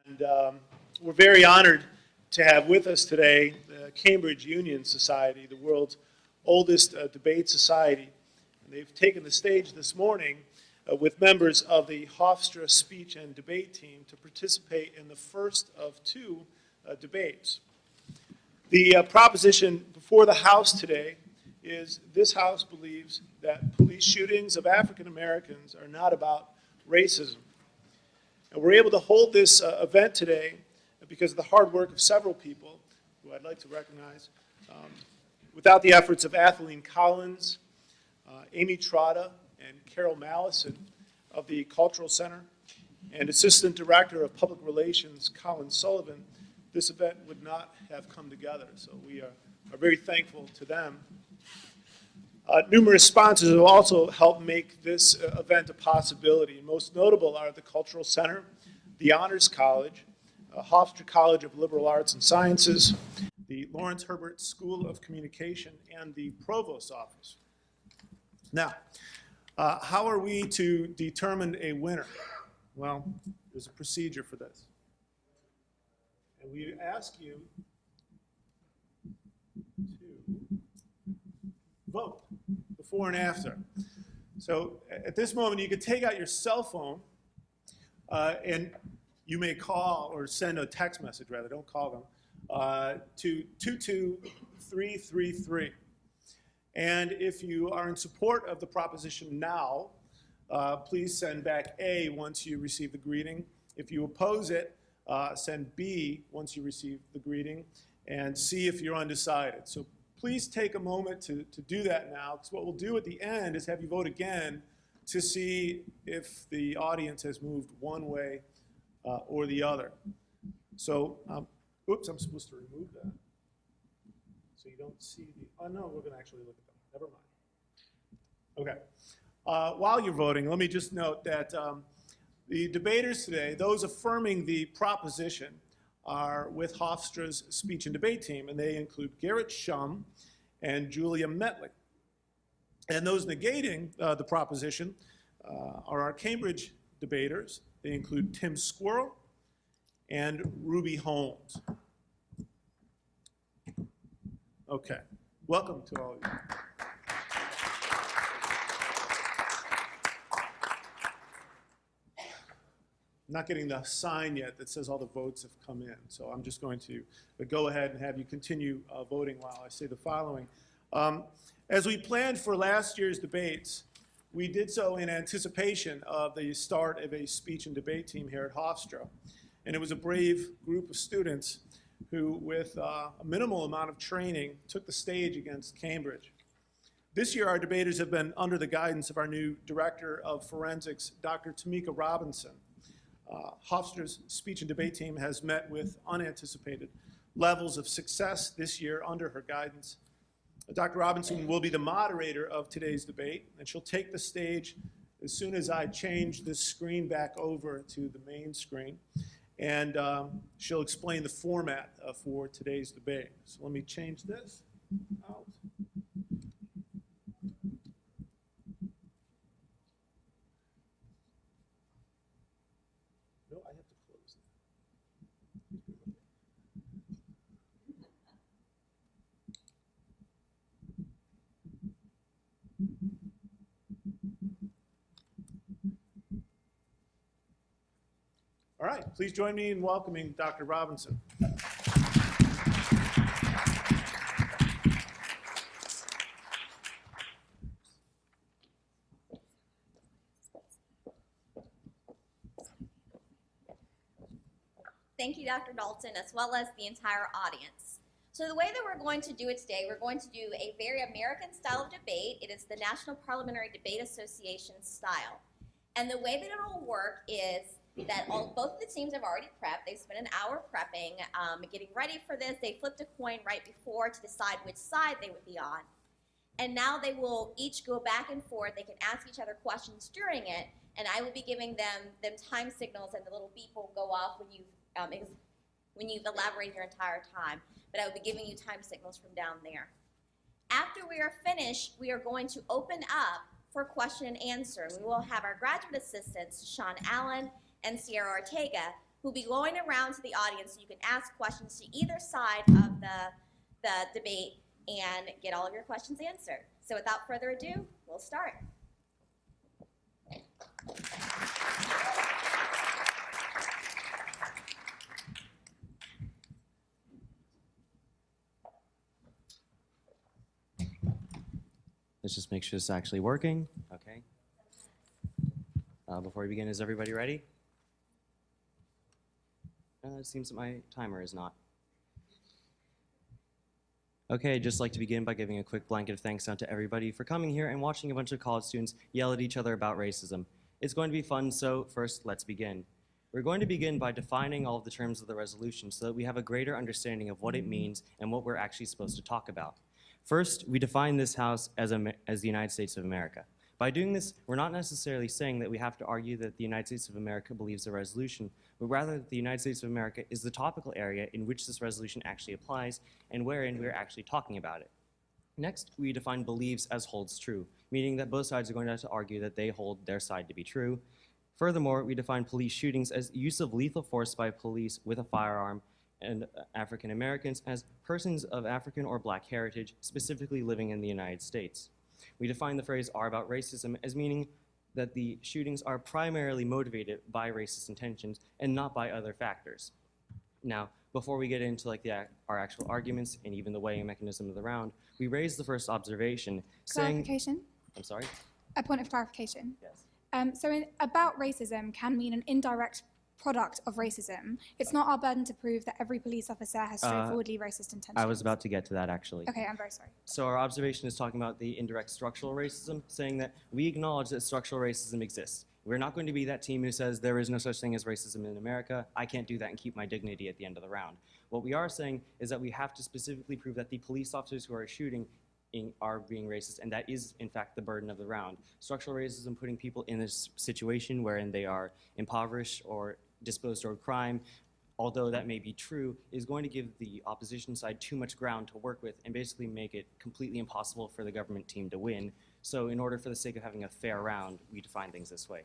And we're very honored to have with us today the Cambridge Union Society, the world's oldest debate society. And they've taken the stage this morning with members of the Hofstra speech and debate team to participate in the first of two debates. The proposition before the House today is this House believes that police shootings of African Americans are not about racism. And we're able to hold this event today because of the hard work of several people who I'd like to recognize. Without the efforts of Helene Collins, Amy Trotta, and Carol Mallison of the Cultural Center, and Assistant Director of Public Relations, Colin Sullivan, this event would not have come together. So we are very thankful to them. Numerous sponsors have also helped make this event a possibility. Most notable are the Cultural Center, the Honors College, Hofstra College of Liberal Arts and Sciences, the Lawrence Herbert School of Communication, and the Provost's Office. Now, how are we to determine a winner? Well, there's a procedure for this. And we ask you to vote before and after. So at this moment, you could take out your cell phone and you may call or send a text message, rather, don't call them, to 22333. And if you are in support of the proposition now, please send back A once you receive the greeting. If you oppose it, send B once you receive the greeting, and C if you're undecided. So please take a moment to do that now, because what we'll do at the end is have you vote again to see if the audience has moved one way or the other. So, oops, I'm supposed to remove that. So you don't see the, oh no, we're going to actually look at them. Never mind. Okay. While you're voting, let me just note that the debaters today, those affirming the proposition, are with Hofstra's speech and debate team, and they include Garrett Shum and Julia Metley. And those negating the proposition are our Cambridge debaters. They include Tim Squirrel and Ruby Holmes. Okay, welcome to all of you. I'm not getting the sign yet that says all the votes have come in, so I'm just going to go ahead and have you continue voting while I say the following. As we planned for last year's debates, we did so in anticipation of the start of a speech and debate team here at Hofstra. And it was a brave group of students who, with a minimal amount of training, took the stage against Cambridge. This year, our debaters have been under the guidance of our new Director of Forensics, Dr. Tamika Robinson. Hofstra's speech and debate team has met with unanticipated levels of success this year under her guidance. Dr. Robinson will be the moderator of today's debate, and she'll take the stage as soon as I change this screen back over to the main screen. And she'll explain the format for today's debate. So let me change this out. No, I have to close it. All right, please join me in welcoming Dr. Robinson. Thank you, Dr. Dalton, as well as the entire audience. So the way that we're going to do it today, we're going to do a very American style of debate. It is the National Parliamentary Debate Association style. And the way that it will work is that both of the teams have already prepped. They've spent an hour prepping, getting ready for this. They flipped a coin right before to decide which side they would be on. And now they will each go back and forth. They can ask each other questions during it, and I will be giving them time signals, and the little beep will go off when you've elaborated your entire time. But I will be giving you time signals from down there. After we are finished, we are going to open up for question and answer. We will have our graduate assistants, Sean Allen and Sierra Ortega, who'll be going around to the audience so you can ask questions to either side of the debate and get all of your questions answered. So without further ado, we'll start. Let's just make sure this is actually working. Okay. Before we begin, is everybody ready? It seems that my timer is not. Okay, I'd just like to begin by giving a quick blanket of thanks out to everybody for coming here and watching a bunch of college students yell at each other about racism. It's going to be fun, so first, let's begin. We're going to begin by defining all of the terms of the resolution so that we have a greater understanding of what it means and what we're actually supposed to talk about. First, we define this House as the United States of America. By doing this, we're not necessarily saying that we have to argue that the United States of America believes the resolution, but rather that the United States of America is the topical area in which this resolution actually applies and wherein we're actually talking about it. Next, we define believes as holds true, meaning that both sides are going to have to argue that they hold their side to be true. Furthermore, we define police shootings as use of lethal force by police with a firearm and African Americans as persons of African or Black heritage, specifically living in the United States. We define the phrase "are about racism" as meaning that the shootings are primarily motivated by racist intentions and not by other factors. Now, before we get into our actual arguments and even the weighing mechanism of the round, we raise the first observation saying— Clarification? I'm sorry? A point of clarification. Yes. About racism can mean an indirect product of racism. It's not our burden to prove that every police officer has straightforwardly racist intentions. I was about to get to that, actually. Okay, I'm very sorry. So our observation is talking about the indirect structural racism, saying that we acknowledge that structural racism exists. We're not going to be that team who says there is no such thing as racism in America. I can't do that and keep my dignity at the end of the round. What we are saying is that we have to specifically prove that the police officers who are shooting are being racist, and that is, in fact, the burden of the round. Structural racism, putting people in this situation wherein they are impoverished or disposed toward crime, although that may be true, is going to give the opposition side too much ground to work with and basically make it completely impossible for the government team to win. So in order, for the sake of having a fair round, we define things this way.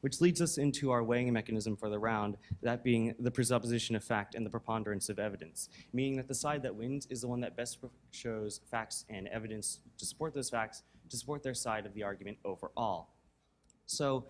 Which leads us into our weighing mechanism for the round, that being the presupposition of fact and the preponderance of evidence, meaning that the side that wins is the one that best shows facts and evidence to support those facts, to support their side of the argument overall. So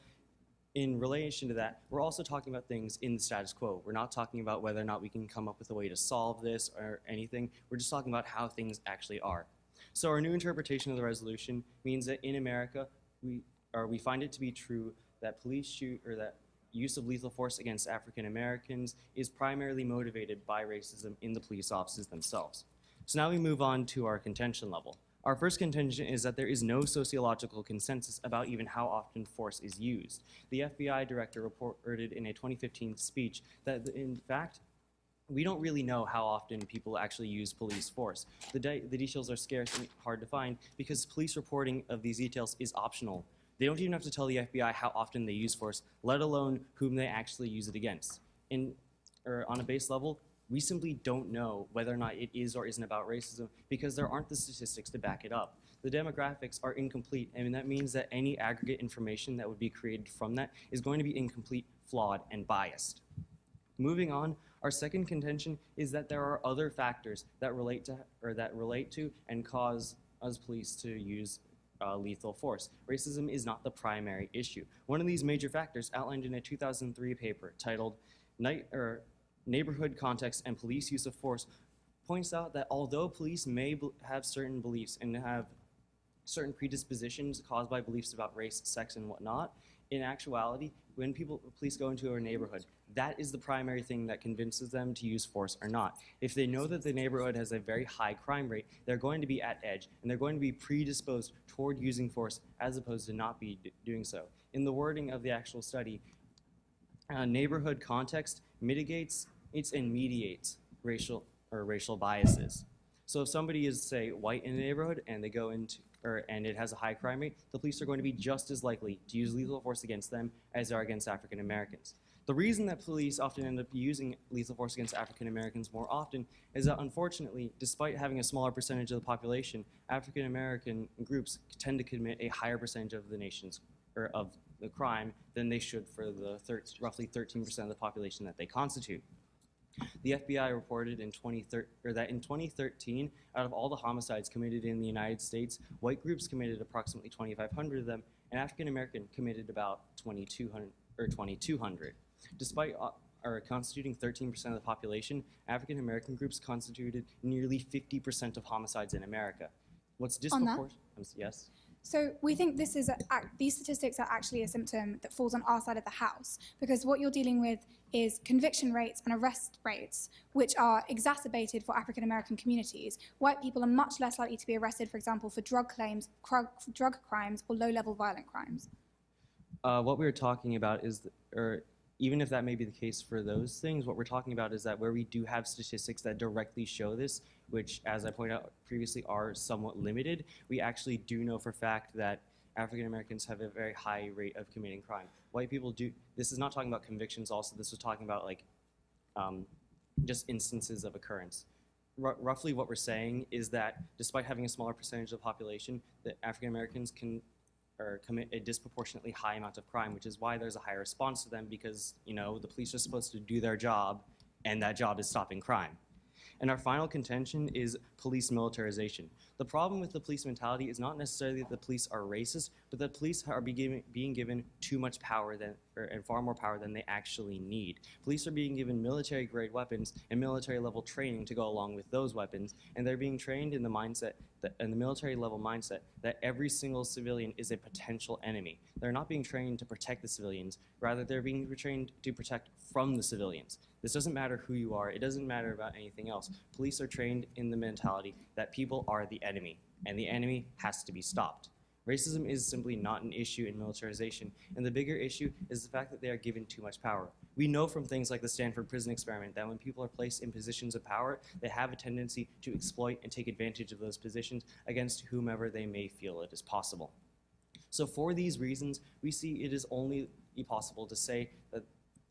in relation to that, we're also talking about things in the status quo. We're not talking about whether or not we can come up with a way to solve this or anything. We're just talking about how things actually are. So our new interpretation of the resolution means that in America, we find it to be true that that use of lethal force against African Americans is primarily motivated by racism in the police officers themselves. So now we move on to our contention level. Our first contention is that there is no sociological consensus about even how often force is used. The FBI director reported in a 2015 speech that, in fact, we don't really know how often people actually use police force. The details are scarce and hard to find because police reporting of these details is optional. They don't even have to tell the FBI how often they use force, let alone whom they actually use it against. On a base level, we simply don't know whether or not it is or isn't about racism because there aren't the statistics to back it up. The demographics are incomplete, and that means that any aggregate information that would be created from that is going to be incomplete, flawed, and biased. Moving on, our second contention is that there are other factors that relate to and cause us police to use lethal force. Racism is not the primary issue. One of these major factors, outlined in a 2003 paper titled Neighborhood Context and Police Use of Force, points out that although police may have certain beliefs and have certain predispositions caused by beliefs about race, sex, and whatnot, in actuality, when police go into a neighborhood, that is the primary thing that convinces them to use force or not. If they know that the neighborhood has a very high crime rate, they're going to be at edge, and they're going to be predisposed toward using force as opposed to not be doing so. In the wording of the actual study, neighborhood context mitigates and mediates racial biases. So if somebody is, say, white in a neighborhood and they go into and it has a high crime rate, the police are going to be just as likely to use lethal force against them as they are against African Americans. The reason that police often end up using lethal force against African Americans more often is that, unfortunately, despite having a smaller percentage of the population, African American groups tend to commit a higher percentage of the the crime than they should for the roughly 13% of the population that they constitute. The FBI reported in 2013, out of all the homicides committed in the United States, white groups committed approximately 2,500 of them, and African American committed about 2,200. Despite constituting 13% of the population, African American groups constituted nearly 50% of homicides in America. What's disproportionate? Yes. So we think these statistics are actually a symptom that falls on our side of the house, because what you're dealing with is conviction rates and arrest rates, which are exacerbated for African American communities. White people are much less likely to be arrested, for example, for drug crimes or low-level violent crimes. What we were talking about is, even if that may be the case for those things, what we're talking about is that where we do have statistics that directly show this, which, as I pointed out previously, are somewhat limited, we actually do know for a fact that African Americans have a very high rate of committing crime. White people do. This is not talking about convictions also. This was talking about just instances of occurrence. Roughly what we're saying is that despite having a smaller percentage of the population, that African Americans can commit a disproportionately high amount of crime, which is why there's a higher response to them, because the police are supposed to do their job, and that job is stopping crime. And our final contention is police militarization. The problem with the police mentality is not necessarily that the police are racist, but that police are being given too much power and far more power than they actually need. Police are being given military-grade weapons and military-level training to go along with those weapons, and they're being trained in the mindset, in the military-level mindset, that every single civilian is a potential enemy. They're not being trained to protect the civilians, rather they're being trained to protect from the civilians. This doesn't matter who you are, it doesn't matter about anything else. Police are trained in the mentality that people are the enemy, and the enemy has to be stopped. Racism is simply not an issue in militarization, and the bigger issue is the fact that they are given too much power. We know from things like the Stanford prison experiment that when people are placed in positions of power, they have a tendency to exploit and take advantage of those positions against whomever they may feel it is possible. So for these reasons, we see it is only possible to say that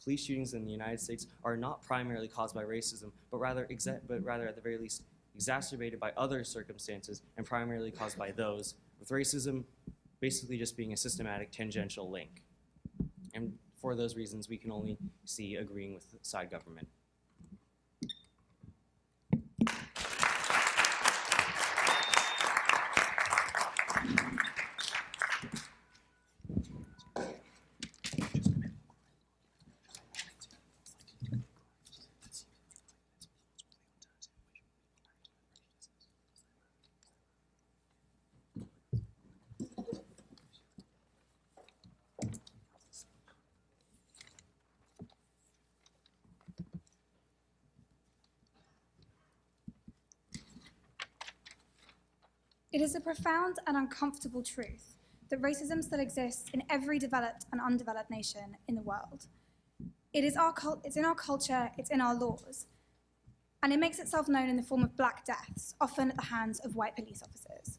police shootings in the United States are not primarily caused by racism, but rather at the very least exacerbated by other circumstances and primarily caused by those, with racism basically just being a systematic tangential link. And for those reasons, we can only see agreeing with side government. It is a profound and uncomfortable truth that racism still exists in every developed and undeveloped nation in the world. It's in our culture, it's in our laws, and it makes itself known in the form of black deaths, often at the hands of white police officers.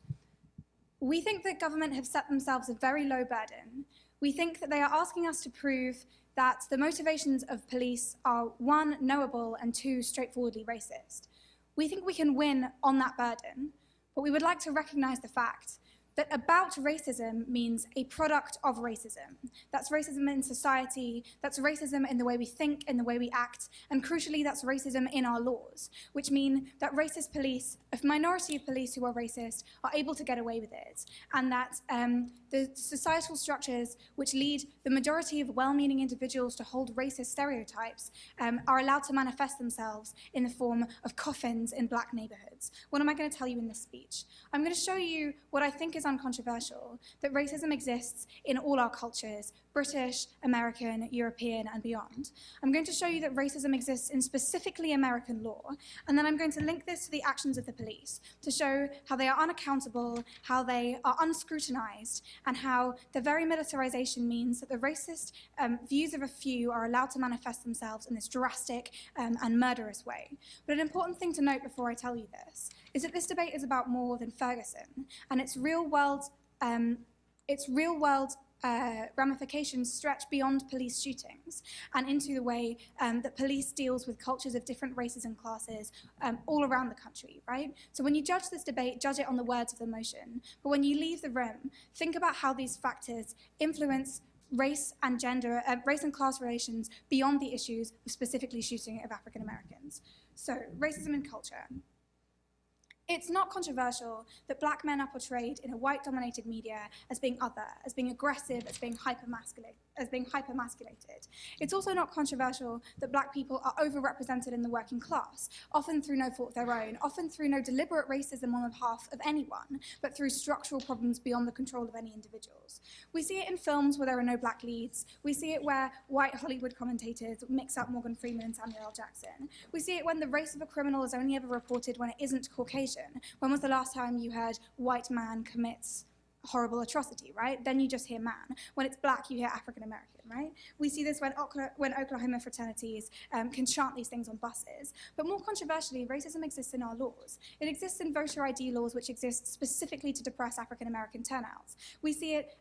We think that government have set themselves a very low burden. We think that they are asking us to prove that the motivations of police are, one, knowable, and two, straightforwardly racist. We think we can win on that burden, but we would like to recognize the fact that about racism means a product of racism. That's racism in society, that's racism in the way we think, in the way we act, and crucially, that's racism in our laws, which mean that racist police, a minority of police who are racist, are able to get away with it, and that the societal structures which lead the majority of well-meaning individuals to hold racist stereotypes are allowed to manifest themselves in the form of coffins in black neighborhoods. What am I going to tell you in this speech? I'm going to show you what I think is uncontroversial, that racism exists in all our cultures, British, American, European, and beyond. I'm going to show you that racism exists in specifically American law, and then I'm going to link this to the actions of the police to show how they are unaccountable, how they are unscrutinized, and how the very militarization means that the racist views of a few are allowed to manifest themselves in this drastic and murderous way. But an important thing to note before I tell you this is that this debate is about more than Ferguson, and its real-world ramifications stretch beyond police shootings and into the way that police deals with cultures of different races and classes all around the country, right? So when you judge this debate, judge it on the words of the motion. But when you leave the room, think about how these factors influence race and gender, race and class relations beyond the issues of specifically shooting of African Americans. So, racism in culture. It's not controversial that black men are portrayed in a white-dominated media as being other, as being aggressive, as being hypermasculated. It's also not controversial that black people are overrepresented in the working class, often through no fault of their own, often through no deliberate racism on behalf of anyone, but through structural problems beyond the control of any individuals. We see it in films where there are no black leads. We see it where white Hollywood commentators mix up Morgan Freeman and Samuel L. Jackson. We see it when the race of a criminal is only ever reported when it isn't Caucasian. When was the last time you heard white man commits horrible atrocity, right? Then you just hear man. When it's black, you hear African American, right? We see this when Oklahoma fraternities can chant these things on buses. But more controversially, racism exists in our laws. It exists in voter ID laws, which exist specifically to depress African American turnouts. We see it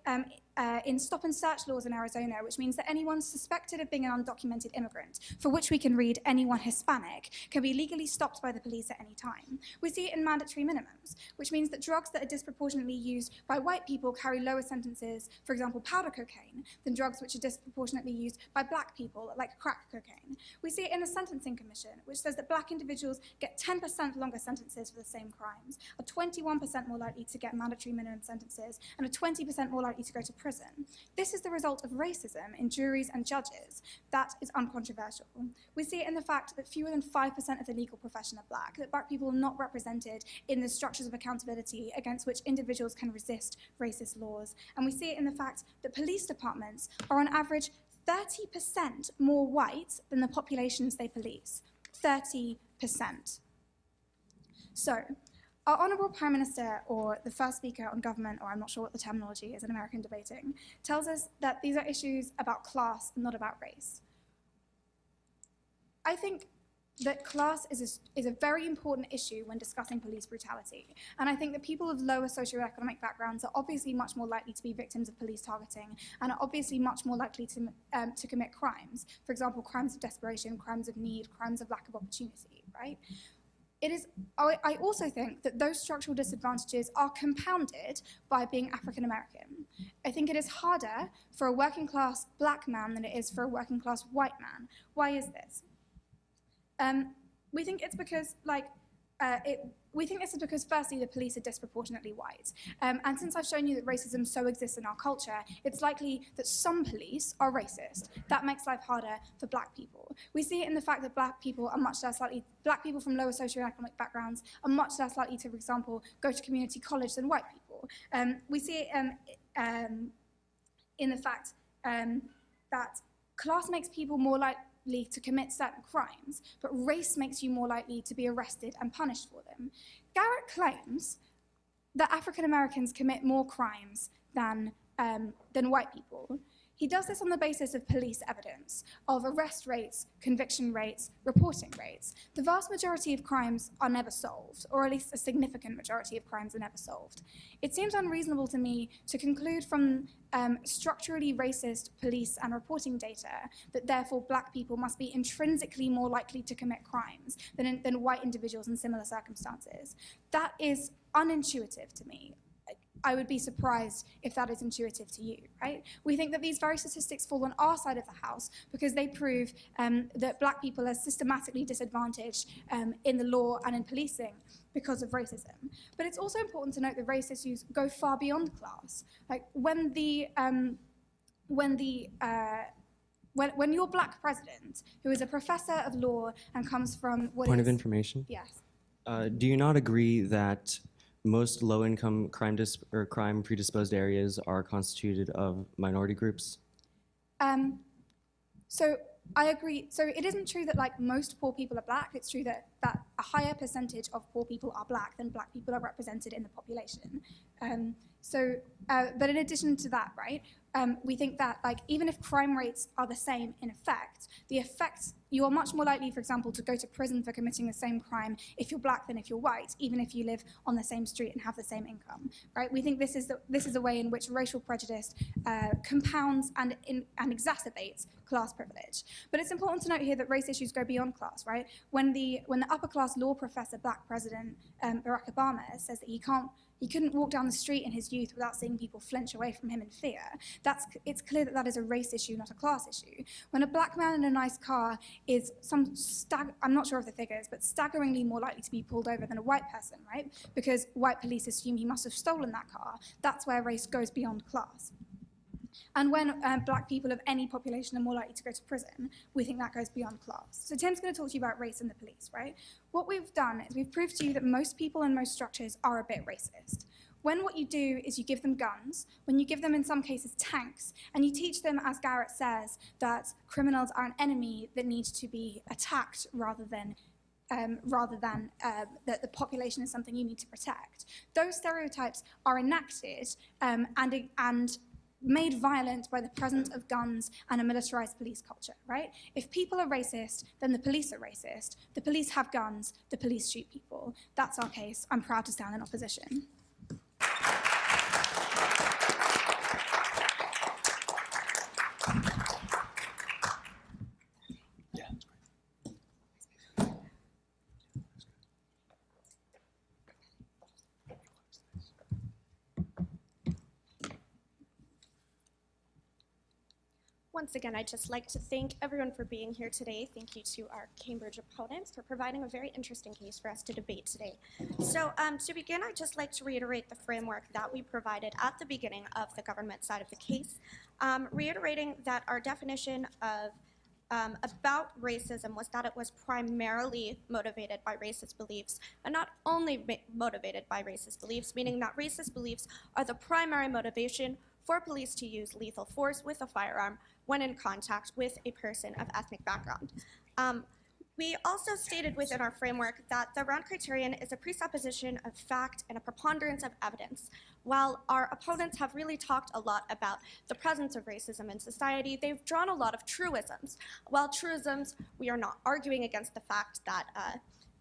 in stop and search laws in Arizona, which means that anyone suspected of being an undocumented immigrant, for which we can read anyone Hispanic, can be legally stopped by the police at any time. We see it in mandatory minimums, which means that drugs that are disproportionately used by white people carry lower sentences, for example, powder cocaine, than drugs which are disproportionately used by black people, like crack cocaine. We see it in a sentencing commission, which says that black individuals get 10% longer sentences for the same crimes, are 21% more likely to get mandatory minimum sentences, and are 20% more likely to go to prison. This is the result of racism in juries and judges. That is uncontroversial. We see it in the fact that fewer than 5% of the legal profession are black, that black people are not represented in the structures of accountability against which individuals can resist racist laws. And we see it in the fact that police departments are on average 30% more white than the populations they police. 30%. So, our Honourable Prime Minister, or the first speaker on government, or I'm not sure what the terminology is in American debating, tells us that these are issues about class and not about race. I think that class is a very important issue when discussing police brutality. And I think that people of lower socioeconomic backgrounds are obviously much more likely to be victims of police targeting and are obviously much more likely to commit crimes. For example, crimes of desperation, crimes of need, crimes of lack of opportunity, right? I also think that those structural disadvantages are compounded by being African American. I think it is harder for a working class black man than it is for a working class white man. Why is this? We think it's because, firstly, the police are disproportionately white. And since I've shown you that racism so exists in our culture, it's likely that some police are racist. That makes life harder for black people. We see it in the fact that black people from lower socioeconomic backgrounds are much less likely to, for example, go to community college than white people. We see it in the fact that class makes people more likely to commit certain crimes, but race makes you more likely to be arrested and punished for them. Garrett claims that African Americans commit more crimes than white people. He does this on the basis of police evidence, of arrest rates, conviction rates, reporting rates. The vast majority of crimes are never solved, or at least a significant majority of crimes are never solved. It seems unreasonable to me to conclude from structurally racist police and reporting data that therefore black people must be intrinsically more likely to commit crimes than white individuals in similar circumstances. That is unintuitive to me. I would be surprised if that is intuitive to you, right? We think that these very statistics fall on our side of the house because they prove that black people are systematically disadvantaged in the law and in policing because of racism. But it's also important to note that race issues go far beyond class. Like when your black president, who is a professor of law and comes from what Point of information? Yes. Do you not agree that most low-income crime predisposed areas are constituted of minority groups? So I agree. So it isn't true that most poor people are black. It's true that a higher percentage of poor people are black than black people are represented in the population. But in addition to that, right, we think that even if crime rates are the same in effect, the effects you are much more likely, for example, to go to prison for committing the same crime if you're black than if you're white, even if you live on the same street and have the same income, right? We think this is a way in which racial prejudice compounds and exacerbates class privilege. But it's important to note here that race issues go beyond class, right? When the upper class law professor, black President Barack Obama, says that he couldn't walk down the street in his youth without seeing people flinch away from him in fear, it's clear that that is a race issue, not a class issue. When a black man in a nice car is I'm not sure of the figures, but staggeringly more likely to be pulled over than a white person, right? Because white police assume he must have stolen that car. That's where race goes beyond class. And when black people of any population are more likely to go to prison, we think that goes beyond class. So Tim's going to talk to you about race and the police, right? What we've done is we've proved to you that most people in most structures are a bit racist. When what you do is you give them guns, when you give them, in some cases, tanks, and you teach them, as Garrett says, that criminals are an enemy that needs to be attacked rather than that the population is something you need to protect. Those stereotypes are enacted and made violent by the presence of guns and a militarized police culture, right? If people are racist, then the police are racist. The police have guns, the police shoot people. That's our case. I'm proud to stand in opposition. Once again, I'd just like to thank everyone for being here today. Thank you to our Cambridge opponents for providing a very interesting case for us to debate today. So to begin, I'd just like to reiterate the framework that we provided at the beginning of the government side of the case, reiterating that our definition of about racism was that it was primarily motivated by racist beliefs, and not only motivated by racist beliefs, meaning that racist beliefs are the primary motivation for police to use lethal force with a firearm when in contact with a person of ethnic background. We also stated within our framework that the Round criterion is a presupposition of fact and a preponderance of evidence. While our opponents have really talked a lot about the presence of racism in society, they've drawn a lot of truisms. While truisms, we are not arguing against the fact that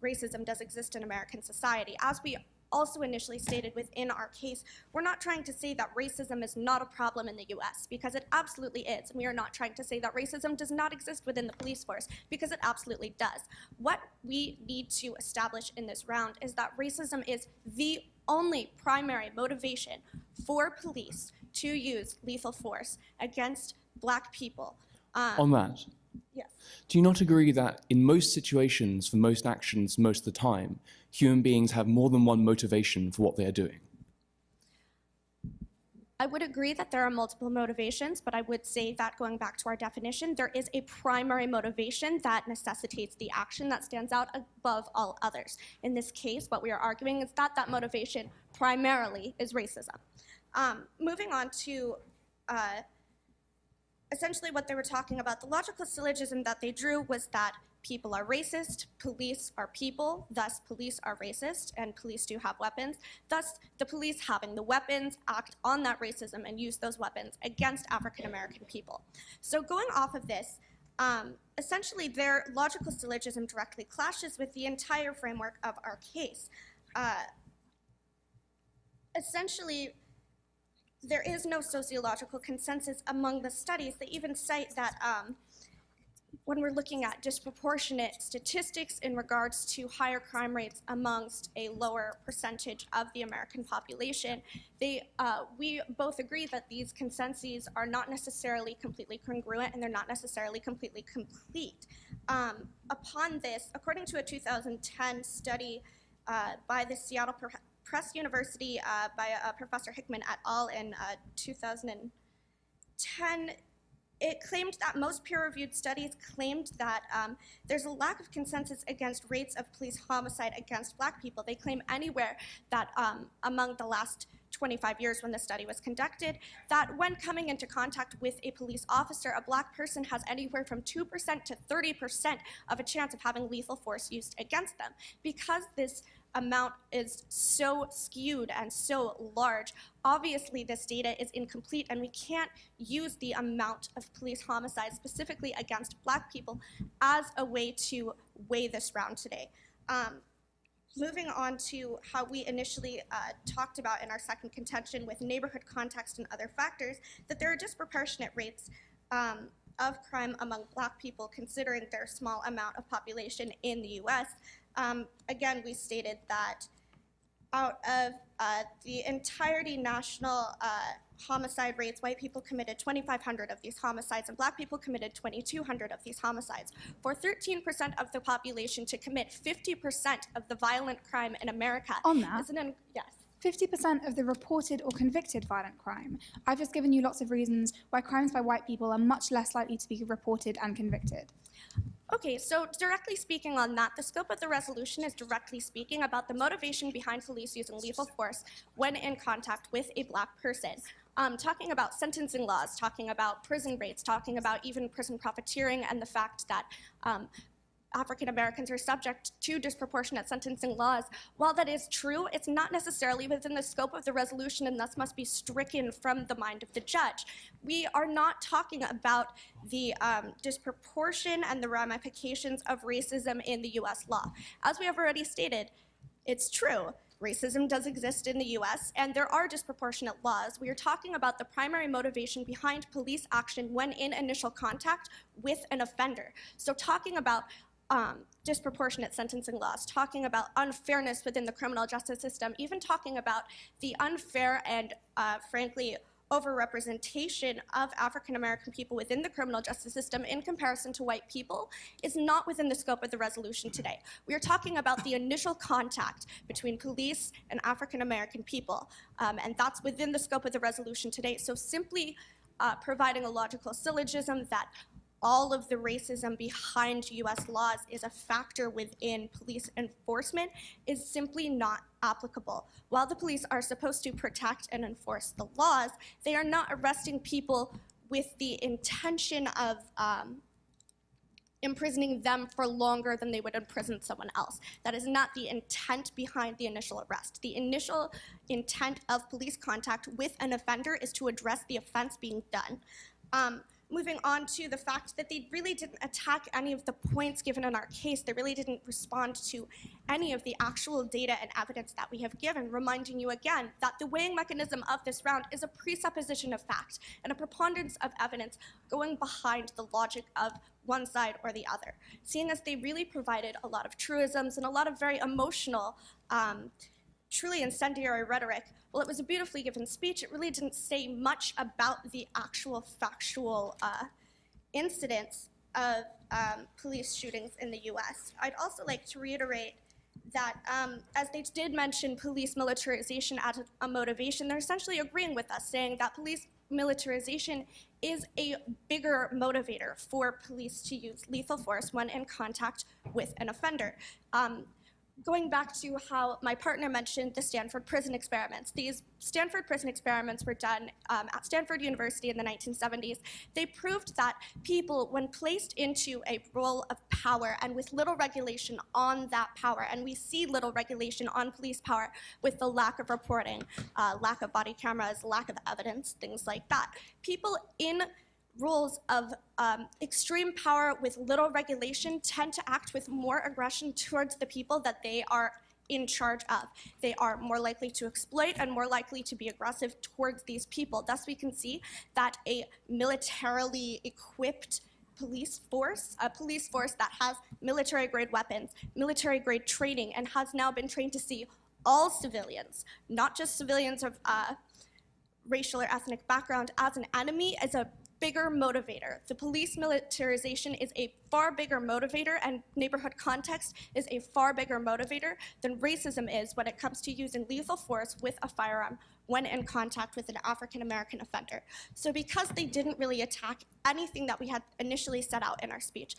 racism does exist in American society. As we also initially stated within our case, we're not trying to say that racism is not a problem in the US, because it absolutely is. And we are not trying to say that racism does not exist within the police force, because it absolutely does. What we need to establish in this round is that racism is the only primary motivation for police to use lethal force against Black people. On that, Yes. do you not agree that in most situations, for most actions, most of the time, human beings have more than one motivation for what they are doing? I would agree that there are multiple motivations, but I would say that going back to our definition, there is a primary motivation that necessitates the action that stands out above all others. In this case, what we are arguing is that that motivation primarily is racism. Moving on to essentially what they were talking about, the logical syllogism that they drew was that people are racist, police are people, thus police are racist, and police do have weapons. Thus, the police having the weapons act on that racism and use those weapons against African American people. So going off of this, essentially their logical syllogism directly clashes with the entire framework of our case. Essentially, there is no sociological consensus among the studies. They even cite that when we're looking at disproportionate statistics in regards to higher crime rates amongst a lower percentage of the American population, we both agree that these consensus are not necessarily completely congruent and they're not necessarily completely complete. Upon this, according to a 2010 study by the Seattle Press University by Professor Hickman et al. In 2010, it claimed that most peer-reviewed studies claimed that there's a lack of consensus against rates of police homicide against Black people. They claim anywhere that among the last 25 years when the study was conducted, that when coming into contact with a police officer, a Black person has anywhere from 2% to 30% of a chance of having lethal force used against them. Because this amount is so skewed and so large. Obviously, this data is incomplete, and we can't use the amount of police homicides specifically against Black people as a way to weigh this round today. Moving on to how we initially talked about in our second contention with neighborhood context and other factors, that there are disproportionate rates of crime among Black people considering their small amount of population in the US. Again, we stated that out of the entirety national homicide rates, white people committed 2,500 of these homicides, and Black people committed 2,200 of these homicides. For 13% of the population to commit 50% of the violent crime in America. On that, yes. 50% of the reported or convicted violent crime. I've just given you lots of reasons why crimes by white people are much less likely to be reported and convicted. Okay, so directly speaking on that, the scope of the resolution is directly speaking about the motivation behind police using lethal force when in contact with a Black person. Talking about sentencing laws, talking about prison rates, talking about even prison profiteering, and the fact that African Americans are subject to disproportionate sentencing laws. While that is true, it's not necessarily within the scope of the resolution and thus must be stricken from the mind of the judge. We are not talking about the disproportion and the ramifications of racism in the US law. As we have already stated, it's true. Racism does exist in the US, and there are disproportionate laws. We are talking about the primary motivation behind police action when in initial contact with an offender. So talking about disproportionate sentencing laws, talking about unfairness within the criminal justice system, even talking about the unfair and frankly overrepresentation of African American people within the criminal justice system in comparison to white people is not within the scope of the resolution today. We are talking about the initial contact between police and African American people, and that's within the scope of the resolution today. So simply providing a logical syllogism that all of the racism behind US laws is a factor within police enforcement is simply not applicable. While the police are supposed to protect and enforce the laws, they are not arresting people with the intention of imprisoning them for longer than they would imprison someone else. That is not the intent behind the initial arrest. The initial intent of police contact with an offender is to address the offense being done. Moving on to the fact that they really didn't attack any of the points given in our case. They really didn't respond to any of the actual data and evidence that we have given, reminding you again that the weighing mechanism of this round is a presupposition of fact and a preponderance of evidence going behind the logic of one side or the other. Seeing as they really provided a lot of truisms and a lot of very emotional, truly incendiary rhetoric, well, it was a beautifully given speech. It really didn't say much about the actual factual incidents of police shootings in the US. I'd also like to reiterate that as they did mention police militarization as a motivation, they're essentially agreeing with us, saying that police militarization is a bigger motivator for police to use lethal force when in contact with an offender. Going back to how my partner mentioned the Stanford prison experiments. These Stanford prison experiments were done at Stanford University in the 1970s. They proved that people, when placed into a role of power and with little regulation on that power, and we see little regulation on police power with the lack of reporting, lack of body cameras, lack of evidence, things like that. People in roles of extreme power with little regulation tend to act with more aggression towards the people that they are in charge of. They are more likely to exploit and more likely to be aggressive towards these people. Thus, we can see that a militarily equipped police force, a police force that has military-grade weapons, military-grade training, and has now been trained to see all civilians, not just civilians of racial or ethnic background, as an enemy, as a bigger motivator. The police militarization is a far bigger motivator, and neighborhood context is a far bigger motivator than racism is when it comes to using lethal force with a firearm when in contact with an African American offender. So because they didn't really attack anything that we had initially set out in our speech,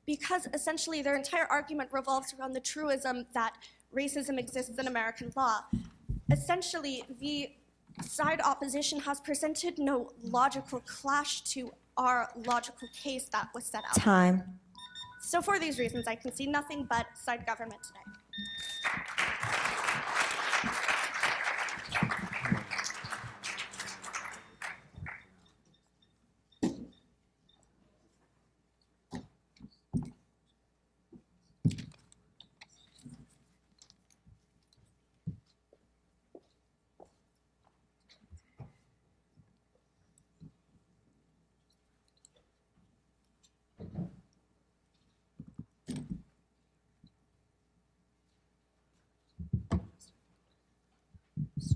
because essentially their entire argument revolves around the truism that racism exists in American law, essentially the side opposition has presented no logical clash to our logical case that was set out. Time. So for these reasons, I can see nothing but side government today.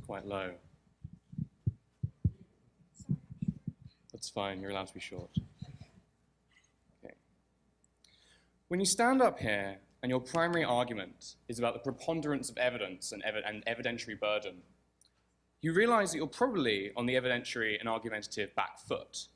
quite low. That's fine, you're allowed to be short. Okay. When you stand up here and your primary argument is about the preponderance of evidence and evidentiary burden, you realize that you're probably on the evidentiary and argumentative back foot.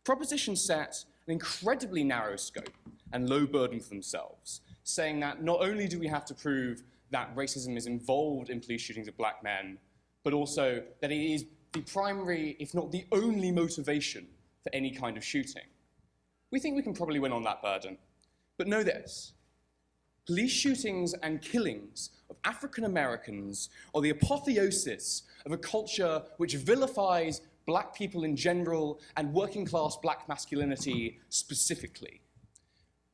Propositions set an incredibly narrow scope and low burden for themselves, saying that not only do we have to prove that racism is involved in police shootings of black men, but also that it is the primary, if not the only motivation for any kind of shooting. We think we can probably win on that burden. But know this, police shootings and killings of African Americans are the apotheosis of a culture which vilifies black people in general and working class black masculinity specifically.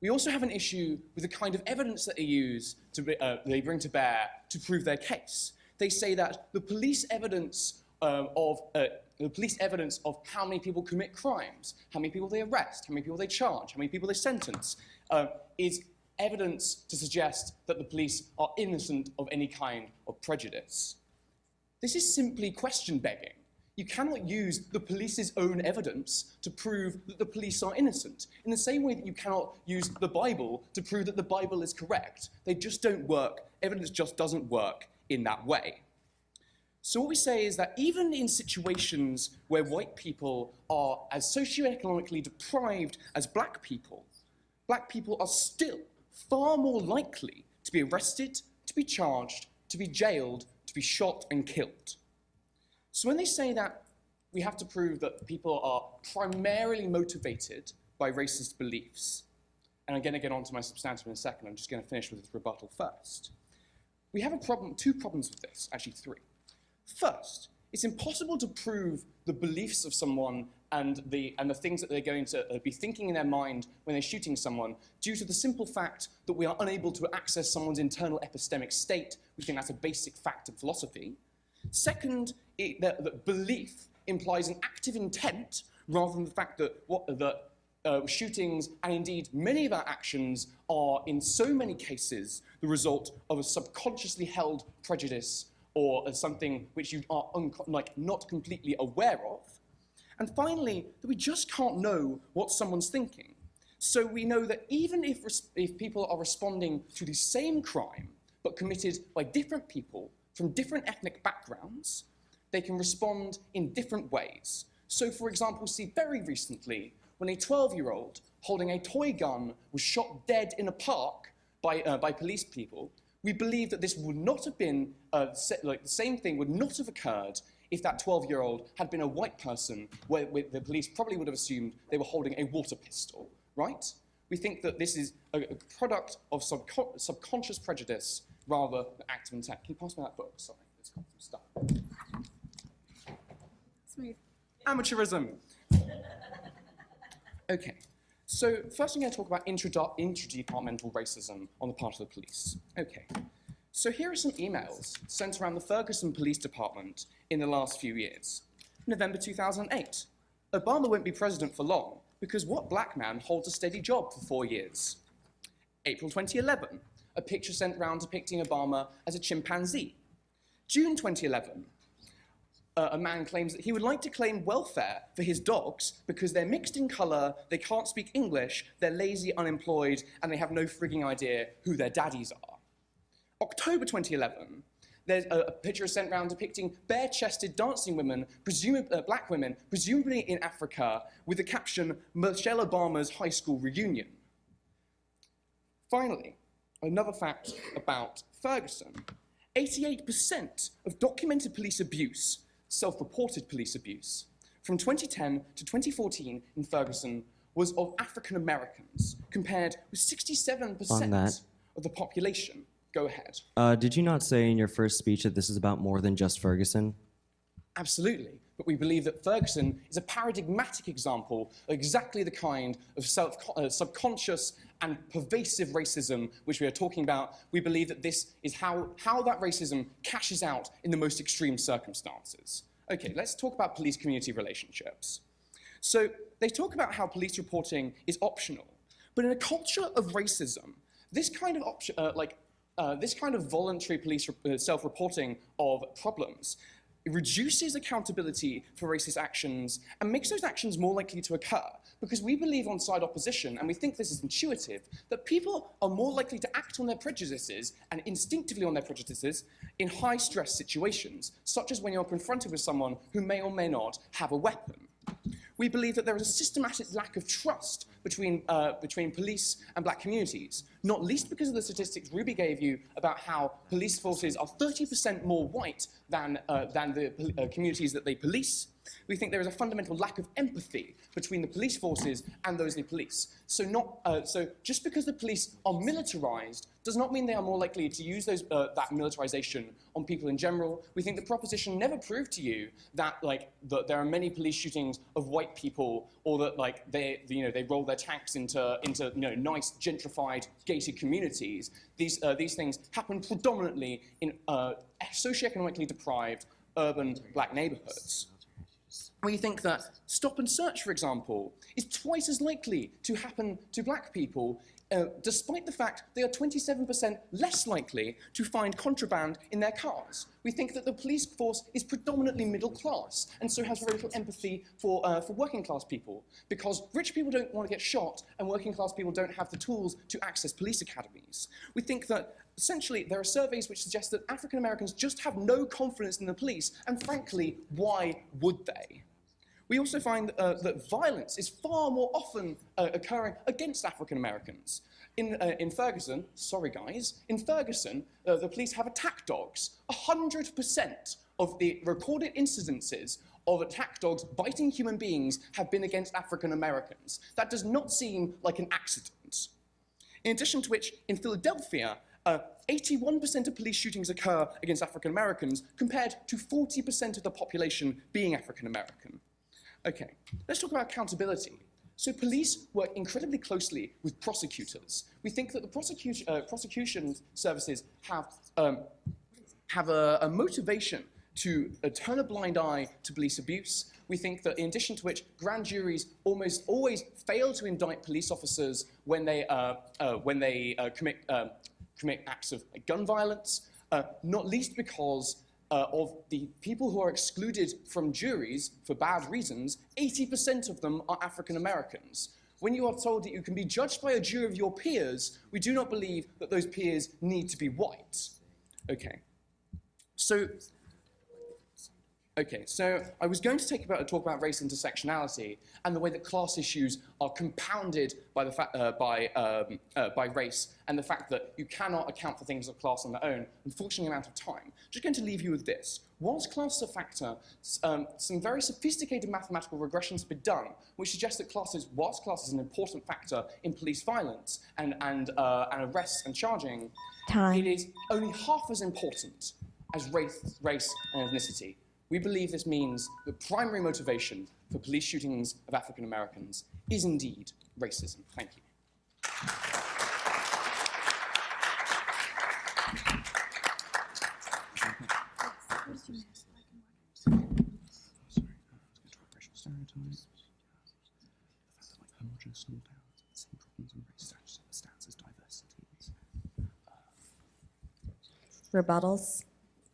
We also have an issue with the kind of evidence that they bring to bear to prove their case. They say that the police evidence of how many people commit crimes, how many people they arrest, how many people they charge, how many people they sentence, is evidence to suggest that the police are innocent of any kind of prejudice. This is simply question begging. You cannot use the police's own evidence to prove that the police are innocent, in the same way that you cannot use the Bible to prove that the Bible is correct. They just don't work. Evidence just doesn't work in that way. So what we say is that even in situations where white people are as socioeconomically deprived as black people are still far more likely to be arrested, to be charged, to be jailed, to be shot and killed. So when they say that we have to prove that people are primarily motivated by racist beliefs, and I'm going to get on to my substantive in a second, I'm just going to finish with this rebuttal first. We have two problems with this, actually three. First, it's impossible to prove the beliefs of someone and the things that they're going to be thinking in their mind when they're shooting someone due to the simple fact that we are unable to access someone's internal epistemic state. We think that's a basic fact of philosophy. Second, that belief implies an active intent rather than the fact that shootings and indeed many of our actions are in so many cases the result of a subconsciously held prejudice or something which you are not completely aware of. And finally, that we just can't know what someone's thinking. So we know that even if people are responding to the same crime, but committed by different people from different ethnic backgrounds, they can respond in different ways. So for example, see very recently, when a 12-year-old holding a toy gun was shot dead in a park by police people, we believe that this would not have been, the same thing would not have occurred if that 12-year-old had been a white person, where the police probably would have assumed they were holding a water pistol, right? We think that this is a product of subconscious prejudice rather than active intent. Can you pass me that book? Sorry, it's got some stuff. Smooth. Amateurism. Okay, so first I'm going to talk about intradepartmental racism on the part of the police. Okay, so here are some emails sent around the Ferguson Police Department in the last few years. November 2008, Obama won't be president for long because what black man holds a steady job for 4 years? April 2011, a picture sent round depicting Obama as a chimpanzee. June 2011, a man claims that he would like to claim welfare for his dogs because they're mixed in colour, they can't speak English, they're lazy, unemployed, and they have no frigging idea who their daddies are. October 2011, there's a picture sent round depicting bare-chested dancing women, black women, presumably in Africa, with the caption, Michelle Obama's high school reunion. Finally, another fact about Ferguson, 88% of documented police abuse, self-reported police abuse, from 2010 to 2014 in Ferguson was of African Americans, compared with 67% of the population. Go ahead. Did you not say in your first speech that this is about more than just Ferguson? Absolutely, but we believe that Ferguson is a paradigmatic example of exactly the kind of subconscious and pervasive racism which we are talking about. We believe that this is how that racism cashes out in the most extreme circumstances. Okay, let's talk about police-community relationships. So they talk about how police reporting is optional, but in a culture of racism, this kind of voluntary police self-reporting of problems It reduces accountability for racist actions and makes those actions more likely to occur, because we believe on side opposition, and we think this is intuitive, that people are more likely to act on their prejudices and instinctively on their prejudices in high-stress situations, such as when you're confronted with someone who may or may not have a weapon. We believe that there is a systematic lack of trust between police and black communities, not least because of the statistics Ruby gave you about how police forces are 30% more white than the communities that they police. We think there is a fundamental lack of empathy between the police forces and those they police. So just because the police are militarized does not mean they are more likely to use that militarization on people in general. We think the proposition never proved to you that that there are many police shootings of white people, or that they roll their tanks into nice gentrified gated communities. These things happen predominantly in socioeconomically deprived urban black neighborhoods. We think that stop and search, for example, is twice as likely to happen to black people, despite the fact they are 27% less likely to find contraband in their cars. We think that the police force is predominantly middle class, and so has very little empathy for working class people, because rich people don't want to get shot, and working class people don't have the tools to access police academies. We think that essentially, there are surveys which suggest that African Americans just have no confidence in the police, and frankly, why would they? We also find that violence is far more often occurring against African Americans. In Ferguson, sorry guys, in Ferguson, the police have attack dogs. 100% of the recorded incidences of attack dogs biting human beings have been against African Americans. That does not seem like an accident. In addition to which, in Philadelphia, 81% of police shootings occur against African Americans, compared to 40% of the population being African American. Okay, let's talk about accountability. So police work incredibly closely with prosecutors. We think that the prosecution services have a motivation to turn a blind eye to police abuse. We think that in addition to which, grand juries almost always fail to indict police officers when they commit acts of gun violence, not least because of the people who are excluded from juries for bad reasons. 80% of them are African Americans. When you are told that you can be judged by a jury of your peers, we do not believe that those peers need to be white. Okay, so I was going to talk about race intersectionality and the way that class issues are compounded by by race, and the fact that you cannot account for things of class on their own. Unfortunately, I'm out of time. I'm just going to leave you with this. Whilst class is a factor, some very sophisticated mathematical regressions have been done, which suggest that whilst class is an important factor in police violence and arrests and charging, it is only half as important as race and ethnicity. We believe this means the primary motivation for police shootings of African Americans is indeed racism. Thank you. Rebuttals.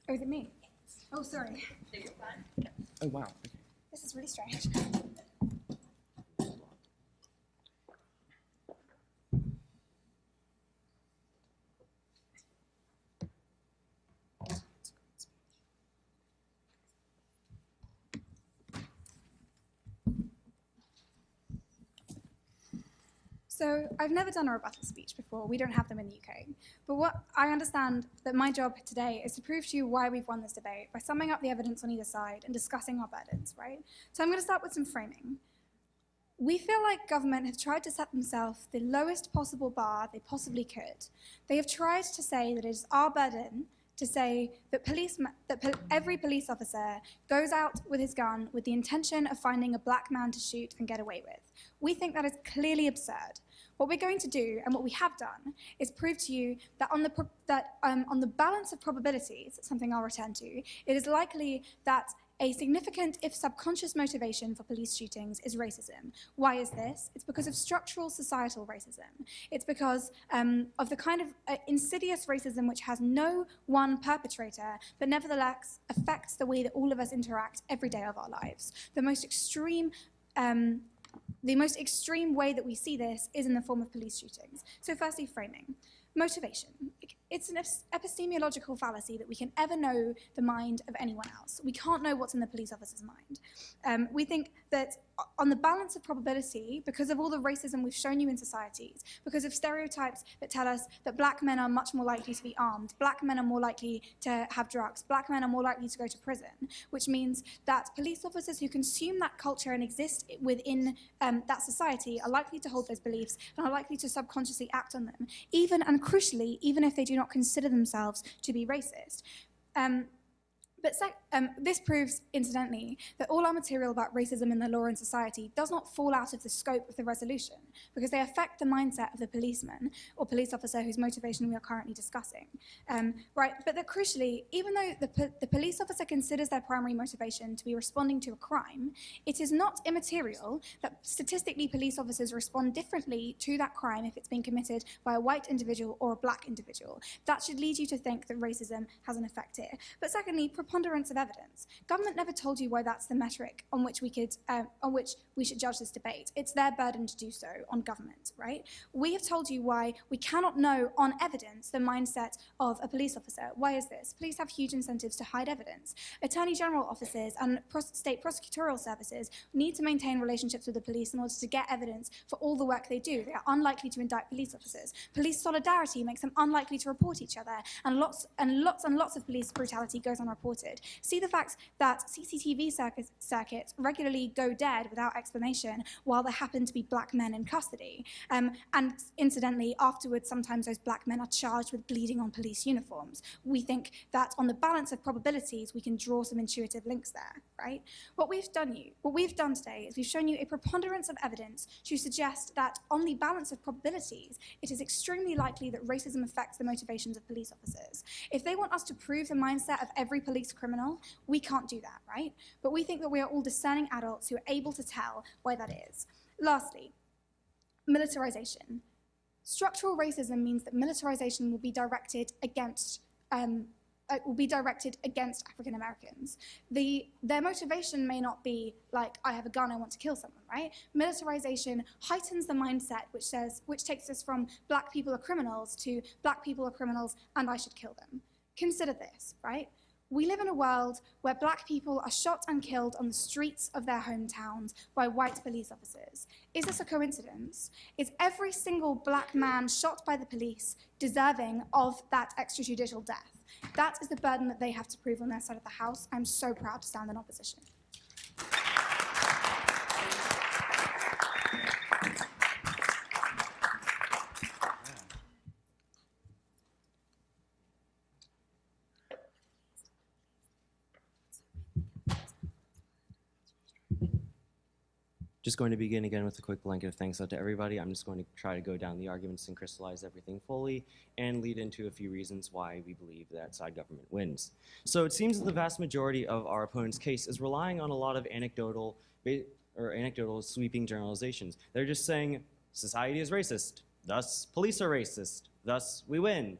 Oh, is it me? Oh, sorry. Oh, wow. Okay. This is really strange. So I've never done a rebuttal speech before. We don't have them in the UK. But what I understand that my job today is to prove to you why we've won this debate by summing up the evidence on either side and discussing our burdens, right? So I'm going to start with some framing. We feel like government have tried to set themselves the lowest possible bar they possibly could. They have tried to say that it is our burden to say that every police officer goes out with his gun with the intention of finding a black man to shoot and get away with. We think that is clearly absurd. What we're going to do, and what we have done, is prove to you that on the balance of probabilities, something I'll return to, it is likely that a significant, if subconscious, motivation for police shootings is racism. Why is this? It's because of structural societal racism. It's because of the kind of insidious racism which has no one perpetrator, but nevertheless affects the way that all of us interact every day of our lives. The most extreme way that we see this is in the form of police shootings. So firstly, framing. Motivation. It's an epistemological fallacy that we can ever know the mind of anyone else. We can't know what's in the police officer's mind. We think that on the balance of probability, because of all the racism we've shown you in societies, because of stereotypes that tell us that black men are much more likely to be armed, black men are more likely to have drugs, black men are more likely to go to prison, which means that police officers who consume that culture and exist within that society are likely to hold those beliefs and are likely to subconsciously act on them, even and crucially, even if they do not consider themselves to be racist. This proves, incidentally, that all our material about racism in the law and society does not fall out of the scope of the resolution, because they affect the mindset of the policeman or police officer whose motivation we are currently discussing. But that crucially, even though the police officer considers their primary motivation to be responding to a crime, it is not immaterial that statistically police officers respond differently to that crime if it's being committed by a white individual or a black individual. That should lead you to think that racism has an effect here. But secondly, preponderance of evidence. Government never told you why that's the metric on which we should judge this debate. It's their burden to do so on government, right? We have told you why we cannot know on evidence the mindset of a police officer. Why is this? Police have huge incentives to hide evidence. Attorney General offices and state prosecutorial services need to maintain relationships with the police in order to get evidence for all the work they do. They are unlikely to indict police officers. Police solidarity makes them unlikely to report each other, and lots of police brutality goes unreported. See the fact that CCTV circuits regularly go dead without explanation while there happen to be black men in custody. And incidentally, afterwards, sometimes those black men are charged with bleeding on police uniforms. We think that on the balance of probabilities, we can draw some intuitive links there, right? What we've done today is we've shown you a preponderance of evidence to suggest that on the balance of probabilities, it is extremely likely that racism affects the motivations of police officers. If they want us to prove the mindset of every police criminal, we can't do that, right? But we think that we are all discerning adults who are able to tell why that is. Lastly, militarization. Structural racism means that militarization will be directed against African Americans. Their motivation may not be like, I have a gun, I want to kill someone, right? Militarization heightens the mindset which takes us from black people are criminals to black people are criminals and I should kill them. Consider this, right? We live in a world where black people are shot and killed on the streets of their hometowns by white police officers. Is this a coincidence? Is every single black man shot by the police deserving of that extrajudicial death? That is the burden that they have to prove on their side of the house. I'm so proud to stand in opposition. Just going to begin again with a quick blanket of thanks out to everybody. I'm just going to try to go down the arguments and crystallize everything fully and lead into a few reasons why we believe that side government wins. So it seems that the vast majority of our opponent's case is relying on a lot of anecdotal sweeping generalizations. They're just saying society is racist, thus police are racist, thus we win.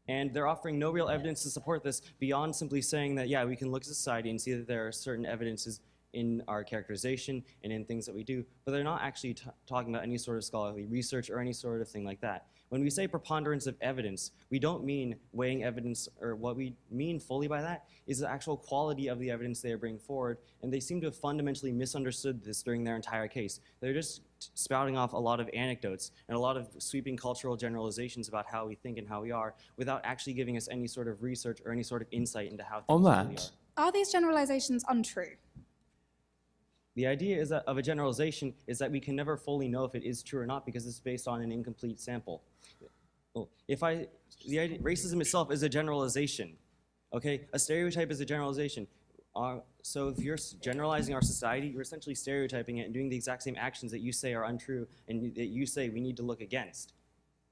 And they're offering no real evidence to support this beyond simply saying that, yeah, we can look at society and see that there are certain evidences in our characterization and in things that we do, but they're not actually talking about any sort of scholarly research or any sort of thing like that. When we say preponderance of evidence, we don't mean weighing evidence, or what we mean fully by that is the actual quality of the evidence they are bringing forward, and they seem to have fundamentally misunderstood this during their entire case. They're just spouting off a lot of anecdotes and a lot of sweeping cultural generalizations about how we think and how we are without actually giving us any sort of research or any sort of insight into how things really are. Are these generalizations untrue? The idea is that of a generalization is that we can never fully know if it is true or not because it's based on an incomplete sample. Racism itself is a generalization, okay? A stereotype is a generalization. So if you're generalizing our society, you're essentially stereotyping it and doing the exact same actions that you say are untrue and that you say we need to look against.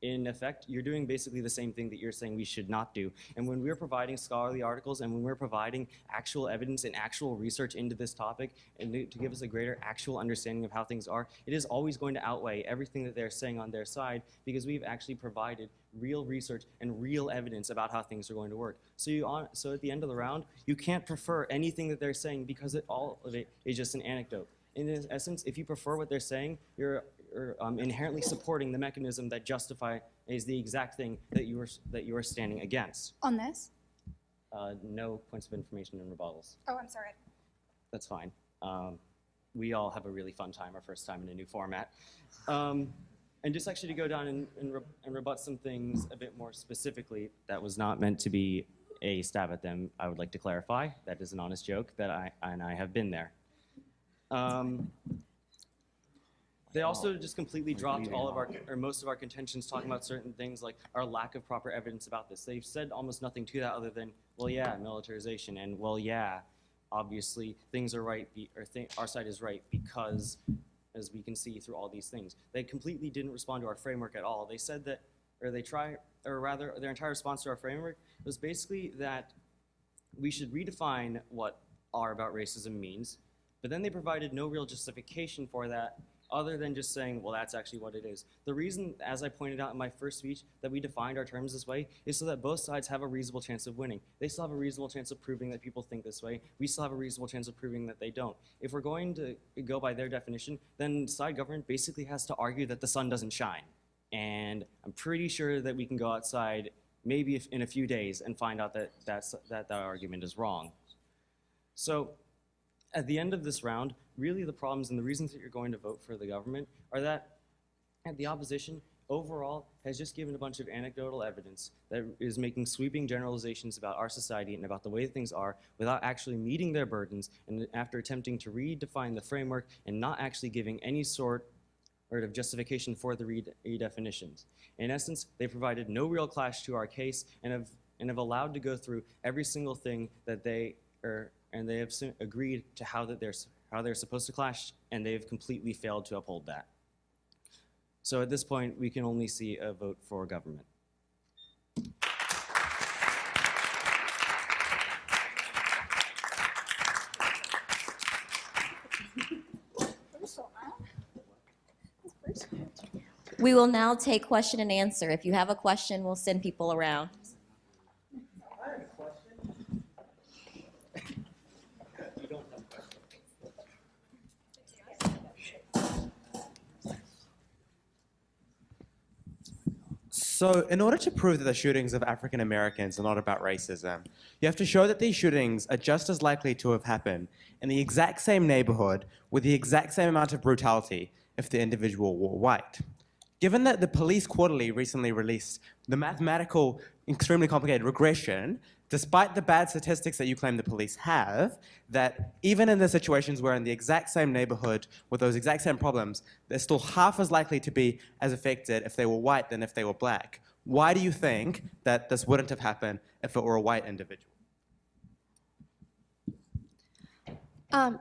in effect, you're doing basically the same thing that you're saying we should not do. And when we're providing scholarly articles and when we're providing actual evidence and actual research into this topic and to give us a greater actual understanding of how things are, it is always going to outweigh everything that they're saying on their side because we've actually provided real research and real evidence about how things are going to work. So at the end of the round, you can't prefer anything that they're saying because all of it is just an anecdote. In essence, if you prefer what they're saying, you're inherently supporting the mechanism that justifies the exact thing that you are standing against. On this? No points of information and rebuttals. Oh, I'm sorry. That's fine. We all have a really fun time, our first time in a new format. And just actually to go down and rebut some things a bit more specifically, that was not meant to be a stab at them. I would like to clarify that is an honest joke that I have been there. They also just completely dropped all of most of our contentions talking about certain things like our lack of proper evidence about this. They've said almost nothing to that other than, well, yeah, militarization, and well, yeah, obviously things are right, our side is right because, as we can see through all these things. They completely didn't respond to our framework at all. They said that, or rather, their entire response to our framework was basically that we should redefine what R about racism means, but then they provided no real justification for that other than just saying, well, that's actually what it is. The reason, as I pointed out in my first speech, that we defined our terms this way is so that both sides have a reasonable chance of winning. They still have a reasonable chance of proving that people think this way. We still have a reasonable chance of proving that they don't. If we're going to go by their definition, then side government basically has to argue that the sun doesn't shine. And I'm pretty sure that we can go outside maybe in a few days and find out that that argument is wrong. So at the end of this round, really the problems and the reasons that you're going to vote for the government are that the opposition overall has just given a bunch of anecdotal evidence that is making sweeping generalizations about our society and about the way things are without actually meeting their burdens, and after attempting to redefine the framework and not actually giving any sort of justification for the redefinitions. In essence, they provided no real clash to our case and have allowed to go through every single thing that they have agreed to how they're supposed to clash, and they've completely failed to uphold that. So at this point, we can only see a vote for government. We will now take question and answer. If you have a question, we'll send people around. I have a question. You don't have a question. So in order to prove that the shootings of African Americans are not about racism, you have to show that these shootings are just as likely to have happened in the exact same neighborhood with the exact same amount of brutality if the individual were white. Given that the Police Quarterly recently released the mathematical, extremely complicated regression, despite the bad statistics that you claim the police have, that even in the situations where in the exact same neighborhood with those exact same problems, they're still half as likely to be as affected if they were white than if they were black. Why do you think that this wouldn't have happened if it were a white individual?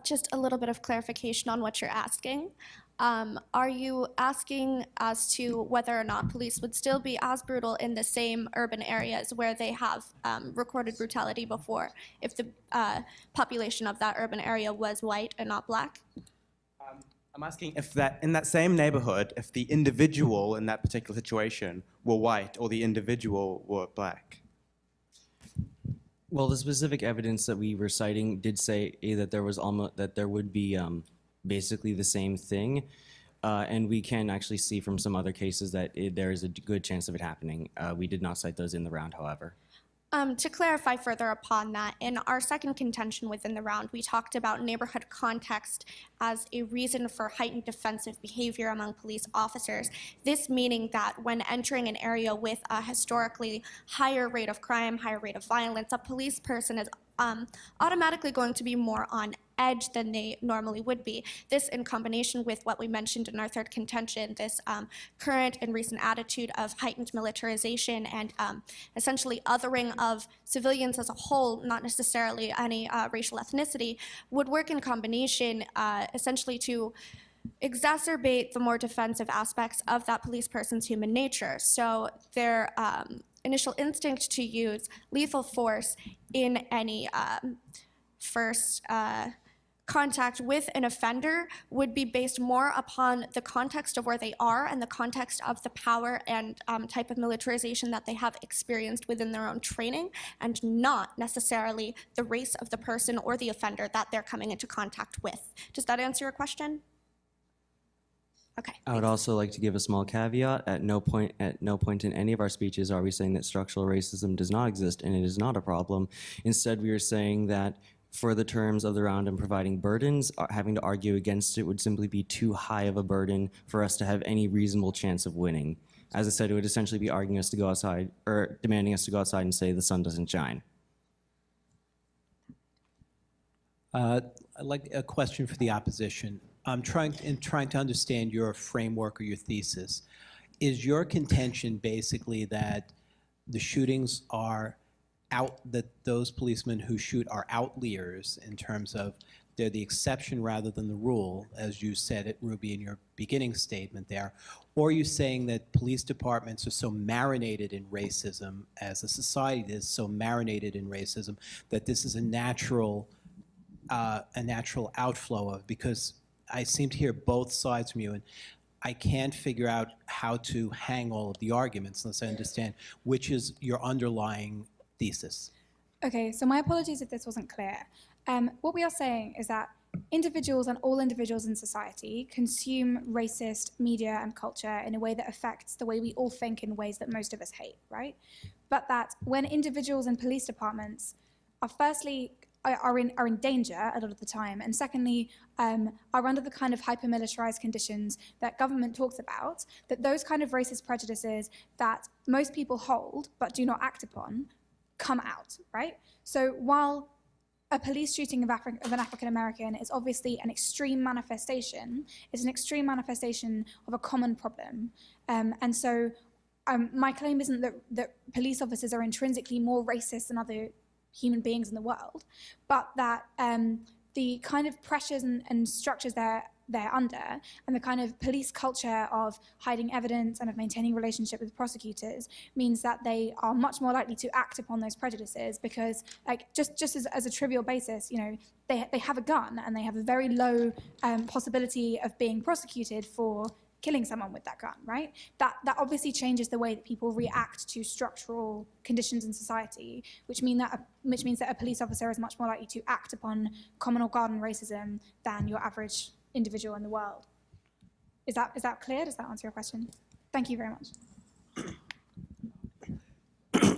Just a little bit of clarification on what you're asking. Are you asking as to whether or not police would still be as brutal in the same urban areas where they have recorded brutality before if the population of that urban area was white and not black? I'm asking if that in that same neighborhood, if the individual in that particular situation were white or the individual were black. Well, the specific evidence that we were citing did say that there would be basically the same thing, and we can actually see from some other cases that there is a good chance of it happening. We did not cite those in the round, however. To clarify further upon that, in our second contention within the round, we talked about neighborhood context as a reason for heightened defensive behavior among police officers. This meaning that when entering an area with a historically higher rate of crime, higher rate of violence, a police person is automatically going to be more on edge than they normally would be. This in combination with what we mentioned in our third contention, this current and recent attitude of heightened militarization and essentially othering of civilians as a whole, not necessarily any racial ethnicity, would work in combination essentially to exacerbate the more defensive aspects of that police person's human nature. So their initial instinct to use lethal force in any first contact with an offender would be based more upon the context of where they are and the context of the power and type of militarization that they have experienced within their own training, and not necessarily the race of the person or the offender that they're coming into contact with. Does that answer your question? Okay. I would also like to give a small caveat. At no point in any of our speeches are we saying that structural racism does not exist and it is not a problem. Instead, we are saying that for the terms of the round and providing burdens, having to argue against it would simply be too high of a burden for us to have any reasonable chance of winning. As I said, it would essentially be arguing us to go outside, or demanding us to go outside and say the sun doesn't shine. I'd like a question for the opposition. I'm trying to understand your framework or your thesis. Is your contention basically that the shootings are that those policemen who shoot are outliers in terms of they're the exception rather than the rule, as you said it, Ruby, in your beginning statement there? Or are you saying that police departments are so marinated in racism, as a society is so marinated in racism, that this is a natural outflow of? Because I seem to hear both sides from you, and I can't figure out how to hang all of the arguments unless I understand which is your underlying thesis. Okay, so my apologies if this wasn't clear. What we are saying is that individuals and all individuals in society consume racist media and culture in a way that affects the way we all think in ways that most of us hate, right? But that when individuals in police departments are firstly are in danger a lot of the time, and secondly, are under the kind of hyper-militarized conditions that government talks about, that those kind of racist prejudices that most people hold but do not act upon come out, right? So while a police shooting of an African American is obviously an extreme manifestation, it's an extreme manifestation of a common problem. And so my claim isn't that police officers are intrinsically more racist than other human beings in the world, but that the kind of pressures and structures they're under, and the kind of police culture of hiding evidence and of maintaining relationship with prosecutors means that they are much more likely to act upon those prejudices, because like just as a trivial basis, you know, they have a gun and they have a very low possibility of being prosecuted for killing someone with that gun, right? That obviously changes the way that people react to structural conditions in society, which means that a police officer is much more likely to act upon common or garden racism than your average individual in the world. Is that clear? Does that answer your question? Thank you very much.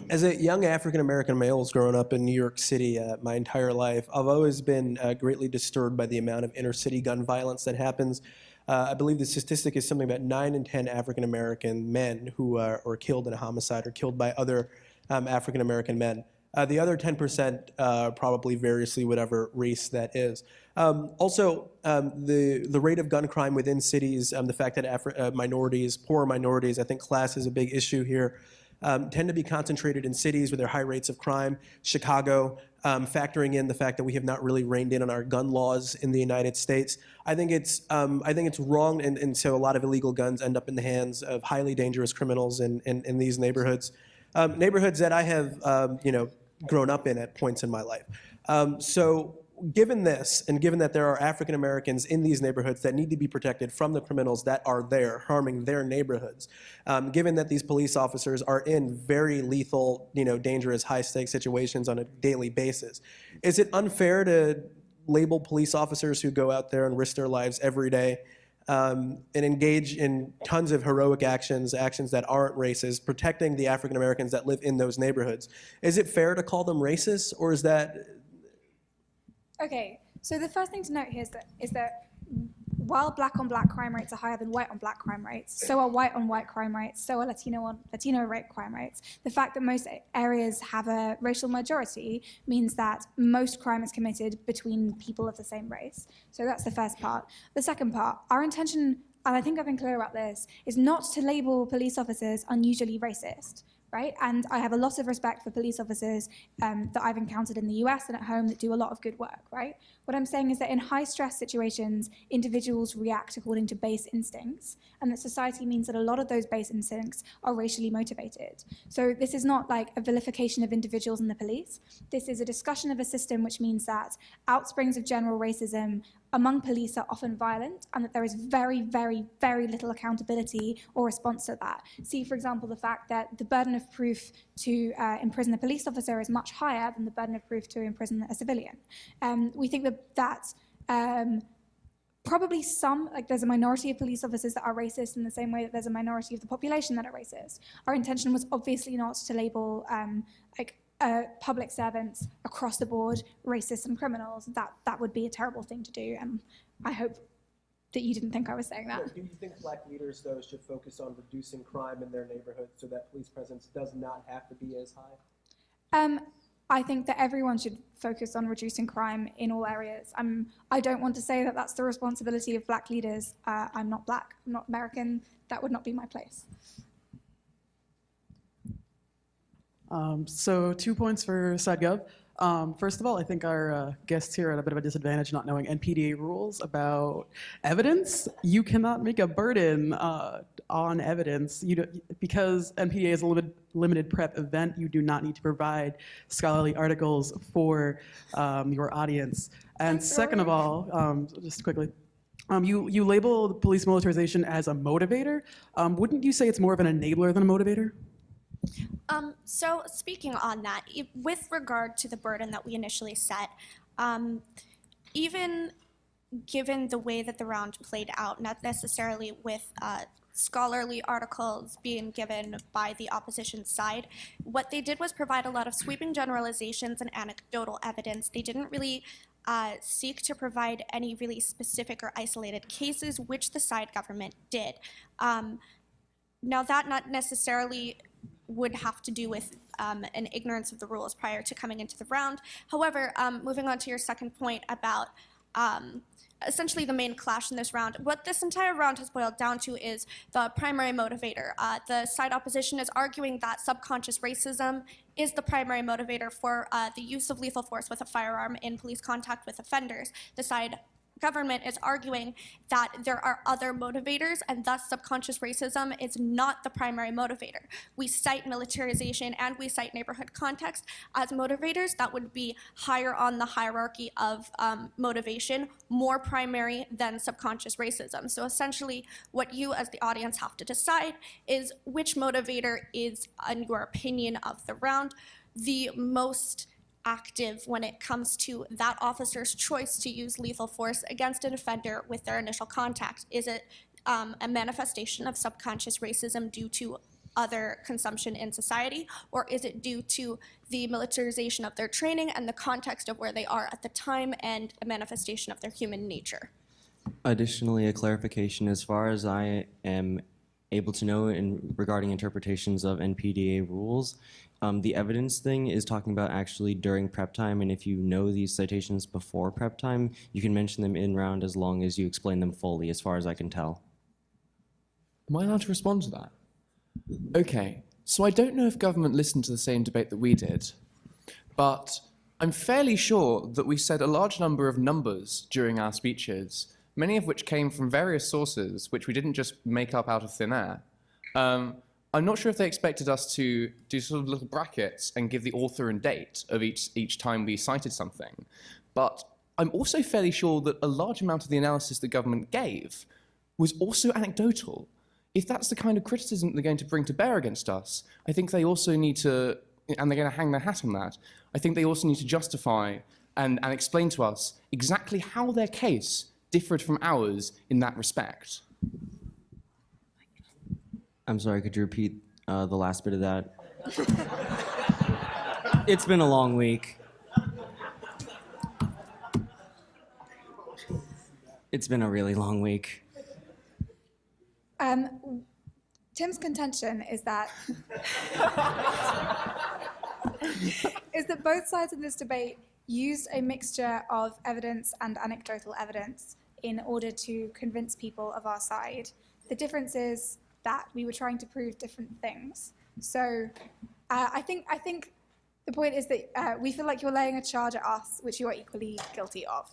As a young African-American male who's grown up in New York City my entire life, I've always been greatly disturbed by the amount of inner-city gun violence that happens. I believe the statistic is something about 9 in 10 African-American men who are killed in a homicide or killed by other African-American men. The other 10% probably variously whatever race that is. Also, the rate of gun crime within cities, the fact that minorities, poor minorities, I think class is a big issue here, tend to be concentrated in cities with their high rates of crime. Chicago, factoring in the fact that we have not really reined in on our gun laws in the United States. I think it's wrong, and so a lot of illegal guns end up in the hands of highly dangerous criminals in these neighborhoods. Neighborhoods that I have, grown up in at points in my life. So given this, and given that there are African Americans in these neighborhoods that need to be protected from the criminals that are there harming their neighborhoods, given that these police officers are in very lethal, dangerous, high-stakes situations on a daily basis, is it unfair to label police officers who go out there and risk their lives every day and engage in tons of heroic actions that aren't racist, protecting the African Americans that live in those neighborhoods? Is it fair to call them racist, or is that? Okay, so the first thing to note here is that while black-on-black crime rates are higher than white-on-black crime rates, so are white-on-white crime rates, so are Latino rape crime rates. The fact that most areas have a racial majority means that most crime is committed between people of the same race. So that's the first part. The second part, our intention, and I think I've been clear about this, is not to label police officers unusually racist, right? And I have a lot of respect for police officers that I've encountered in the US and at home that do a lot of good work, right? What I'm saying is that in high-stress situations, individuals react according to base instincts, and that society means that a lot of those base instincts are racially motivated. So this is not like a vilification of individuals and the police. This is a discussion of a system which means that outsprings of general racism among police are often violent, and that there is very, very, very little accountability or response to that. See, for example, the fact that the burden of proof to imprison a police officer is much higher than the burden of proof to imprison a civilian. We think that probably there's a minority of police officers that are racist in the same way that there's a minority of the population that are racist. Our intention was obviously not to label public servants across the board racist and criminals. That would be a terrible thing to do, and I hope that you didn't think I was saying that. Do you think black leaders, though, should focus on reducing crime in their neighborhoods so that police presence does not have to be as high? I think that everyone should focus on reducing crime in all areas. I don't want to say that that's the responsibility of black leaders. I'm not black, I'm not American. That would not be my place. So 2 points for SciGov. First of all, I think our guests here are at a bit of a disadvantage not knowing NPDA rules about evidence. You cannot make a burden on evidence. Because NPDA is a limited prep event, you do not need to provide scholarly articles for your audience. And second of all, just quickly, you label police militarization as a motivator. Wouldn't you say it's more of an enabler than a motivator? So speaking on that, with regard to the burden that we initially set, even given the way that the round played out, not necessarily with scholarly articles being given by the opposition side, what they did was provide a lot of sweeping generalizations and anecdotal evidence. They didn't really seek to provide any really specific or isolated cases, which the side government did. Now that not necessarily would have to do with an ignorance of the rules prior to coming into the round. However, moving on to your second point about essentially the main clash in this round, what this entire round has boiled down to is the primary motivator. The side opposition is arguing that subconscious racism is the primary motivator for the use of lethal force with a firearm in police contact with offenders. The side government is arguing that there are other motivators, and thus subconscious racism is not the primary motivator. We cite militarization and we cite neighborhood context as motivators that would be higher on the hierarchy of motivation, more primary than subconscious racism. So essentially what you as the audience have to decide is which motivator is, in your opinion of the round, the most active when it comes to that officer's choice to use lethal force against an offender with their initial contact. Is it a manifestation of subconscious racism due to other consumption in society, or is it due to the militarization of their training and the context of where they are at the time and a manifestation of their human nature? Additionally, a clarification, as far as I am able to know regarding interpretations of NPDA rules, the evidence thing is talking about actually during prep time, and if you know these citations before prep time, you can mention them in round as long as you explain them fully, as far as I can tell. Am I allowed to respond to that? Okay, so I don't know if government listened to the same debate that we did, but I'm fairly sure that we said a large number of numbers during our speeches, many of which came from various sources, which we didn't just make up out of thin air. I'm not sure if they expected us to do sort of little brackets and give the author and date of each time we cited something, but I'm also fairly sure that a large amount of the analysis the government gave was also anecdotal. If that's the kind of criticism they're going to bring to bear against us, I think they also need to, and they're going to hang their hat on that, I think they also need to justify and explain to us exactly how their case differed from ours in that respect. I'm sorry, could you repeat the last bit of that? It's been a long week. It's been a really long week. Tim's contention is that both sides of this debate used a mixture of evidence and anecdotal evidence in order to convince people of our side. The difference is that we were trying to prove different things. So I think the point is that we feel like you're laying a charge at us, which you are equally guilty of.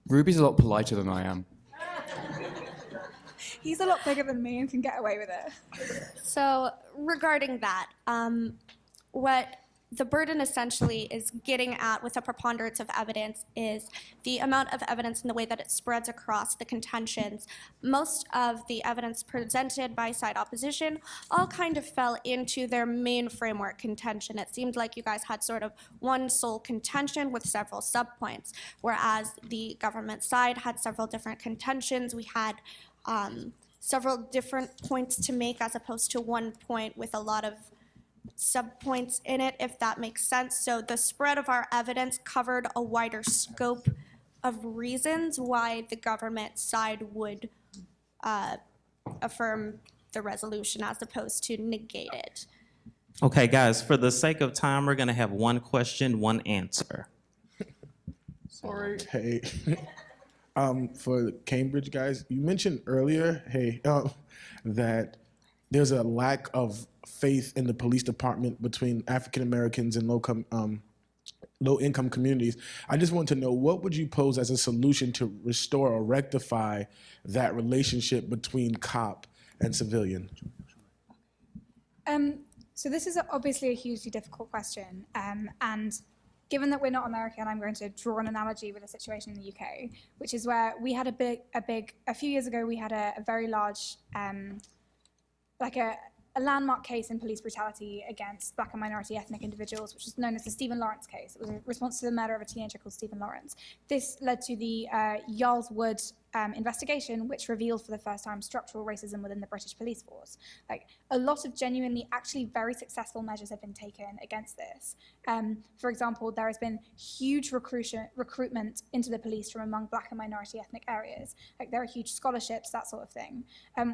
Ruby's a lot politer than I am. He's a lot bigger than me and can get away with it. So regarding that, what the burden essentially is getting at with a preponderance of evidence is the amount of evidence and the way that it spreads across the contentions. Most of the evidence presented by side opposition all kind of fell into their main framework contention. It seemed like you guys had sort of one sole contention with several subpoints, whereas the government side had several different contentions. We had several different points to make as opposed to one point with a lot of subpoints in it, if that makes sense. So the spread of our evidence covered a wider scope of reasons why the government side would affirm the resolution as opposed to negate it. Okay, guys, for the sake of time, we're going to have one question, one answer. Sorry. Hey, for the Cambridge guys, you mentioned earlier, that there's a lack of faith in the police department between African Americans and low-income communities. I just want to know, what would you pose as a solution to restore or rectify that relationship between cop and civilian? So this is obviously a hugely difficult question, and given that we're not American, I'm going to draw an analogy with a situation in the UK, which is where we had a few years ago, we had a very large, a landmark case in police brutality against Black and minority ethnic individuals, which is known as the Stephen Lawrence case. It was a response to the murder of a teenager called Stephen Lawrence. This led to the Yarls Wood investigation, which revealed for the first time structural racism within the British police force. Like, a lot of genuinely, actually very successful measures have been taken against this. For example, there has been huge recruitment into the police from among Black and minority ethnic areas. Like, there are huge scholarships, that sort of thing.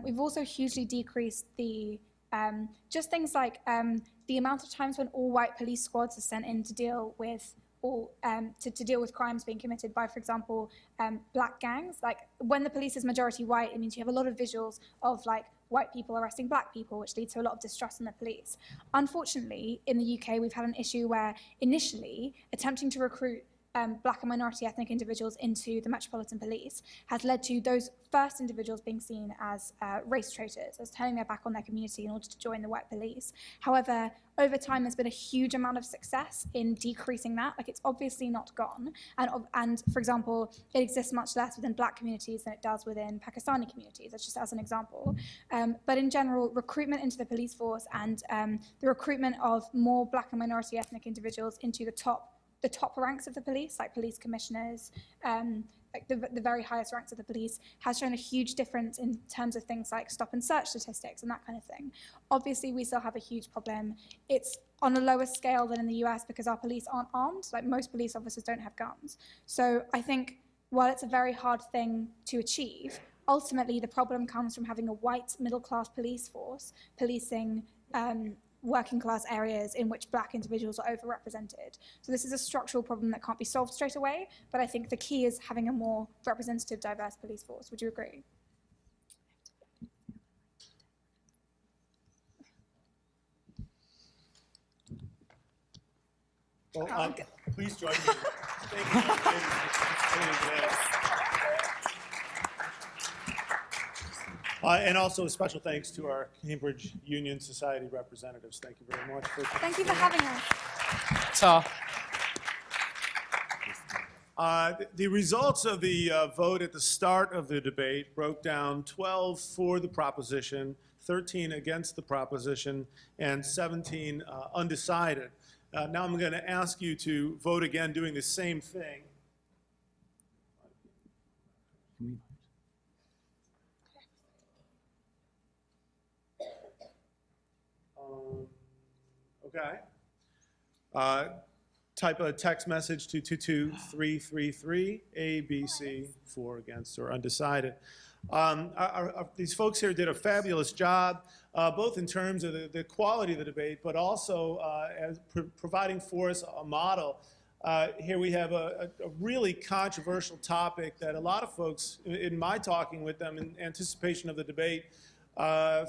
We've also hugely decreased the just things like the amount of times when all white police squads are sent in to deal with to deal with crimes being committed by, for example, Black gangs. Like, when the police is majority white, it means you have a lot of visuals of like white people arresting Black people, which leads to a lot of distrust in the police. Unfortunately, in the UK, we've had an issue where initially attempting to recruit Black and minority ethnic individuals into the Metropolitan Police has led to those first individuals being seen as race traitors, as turning their back on their community in order to join the white police. However, over time, there's been a huge amount of success in decreasing that. Like, it's obviously not gone. And for example, it exists much less within Black communities than it does within Pakistani communities. That's just as an example. But in general, recruitment into the police force and the recruitment of more Black and minority ethnic individuals into the top ranks of the police, like police commissioners, like the very highest ranks of the police, has shown a huge difference in terms of things like stop and search statistics and that kind of thing. Obviously, we still have a huge problem. It's on a lower scale than in the US because our police aren't armed. Like, most police officers don't have guns. So I think while it's a very hard thing to achieve, ultimately the problem comes from having a white middle-class police force policing working class areas in which Black individuals are overrepresented. So this is a structural problem that can't be solved straight away, but I think the key is having a more representative, diverse police force. Would you agree? Well, please join me. Thank you for participating today. And also a special thanks to our Cambridge Union Society representatives. Thank you very much. Thank you for having us. The results of the vote at the start of the debate broke down 12 for the proposition, 13 against the proposition, and 17 undecided. Now I'm going to ask you to vote again doing the same thing. Okay. Type a text message to 22333, A, B, C, for, against, or undecided. These folks here did a fabulous job, both in terms of the quality of the debate, but also as providing for us a model. Here we have a really controversial topic that a lot of folks, in my talking with them in anticipation of the debate,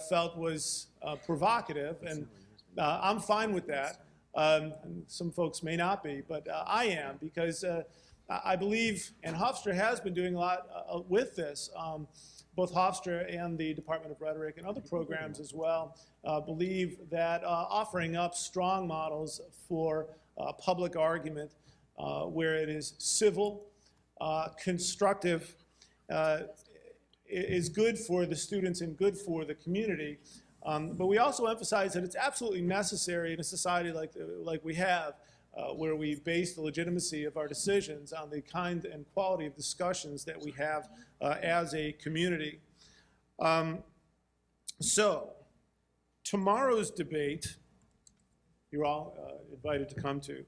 felt was provocative, and I'm fine with that. Some folks may not be, but I am, because I believe, and Hofstra has been doing a lot with this, both Hofstra and the Department of Rhetoric and other programs as well, believe that offering up strong models for public argument where it is civil, constructive, is good for the students and good for the community. But we also emphasize that it's absolutely necessary in a society like we have, where we base the legitimacy of our decisions on the kind and quality of discussions that we have as a community. So, tomorrow's debate, you're all invited to come to,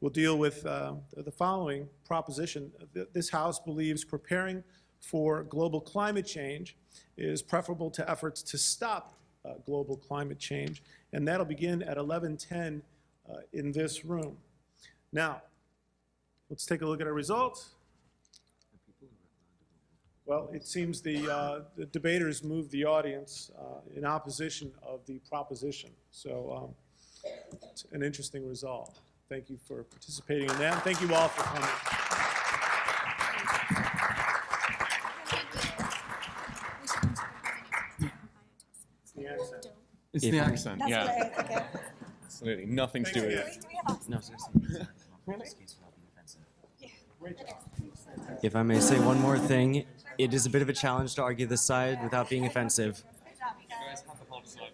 will deal with the following proposition. This House believes preparing for global climate change is preferable to efforts to stop global climate change, and that'll begin at 11:10 in this room. Now, let's take a look at our results. Well, it seems the debaters moved the audience in opposition of the proposition. So it's an interesting result. Thank you for participating in that. Thank you all for coming. The accent. It's the accent, That's yeah. what it is, okay. Absolutely, nothing to do with it. No, seriously. If I may say one more thing, it is a bit of a challenge to argue this side without being offensive. You guys have to hold aside.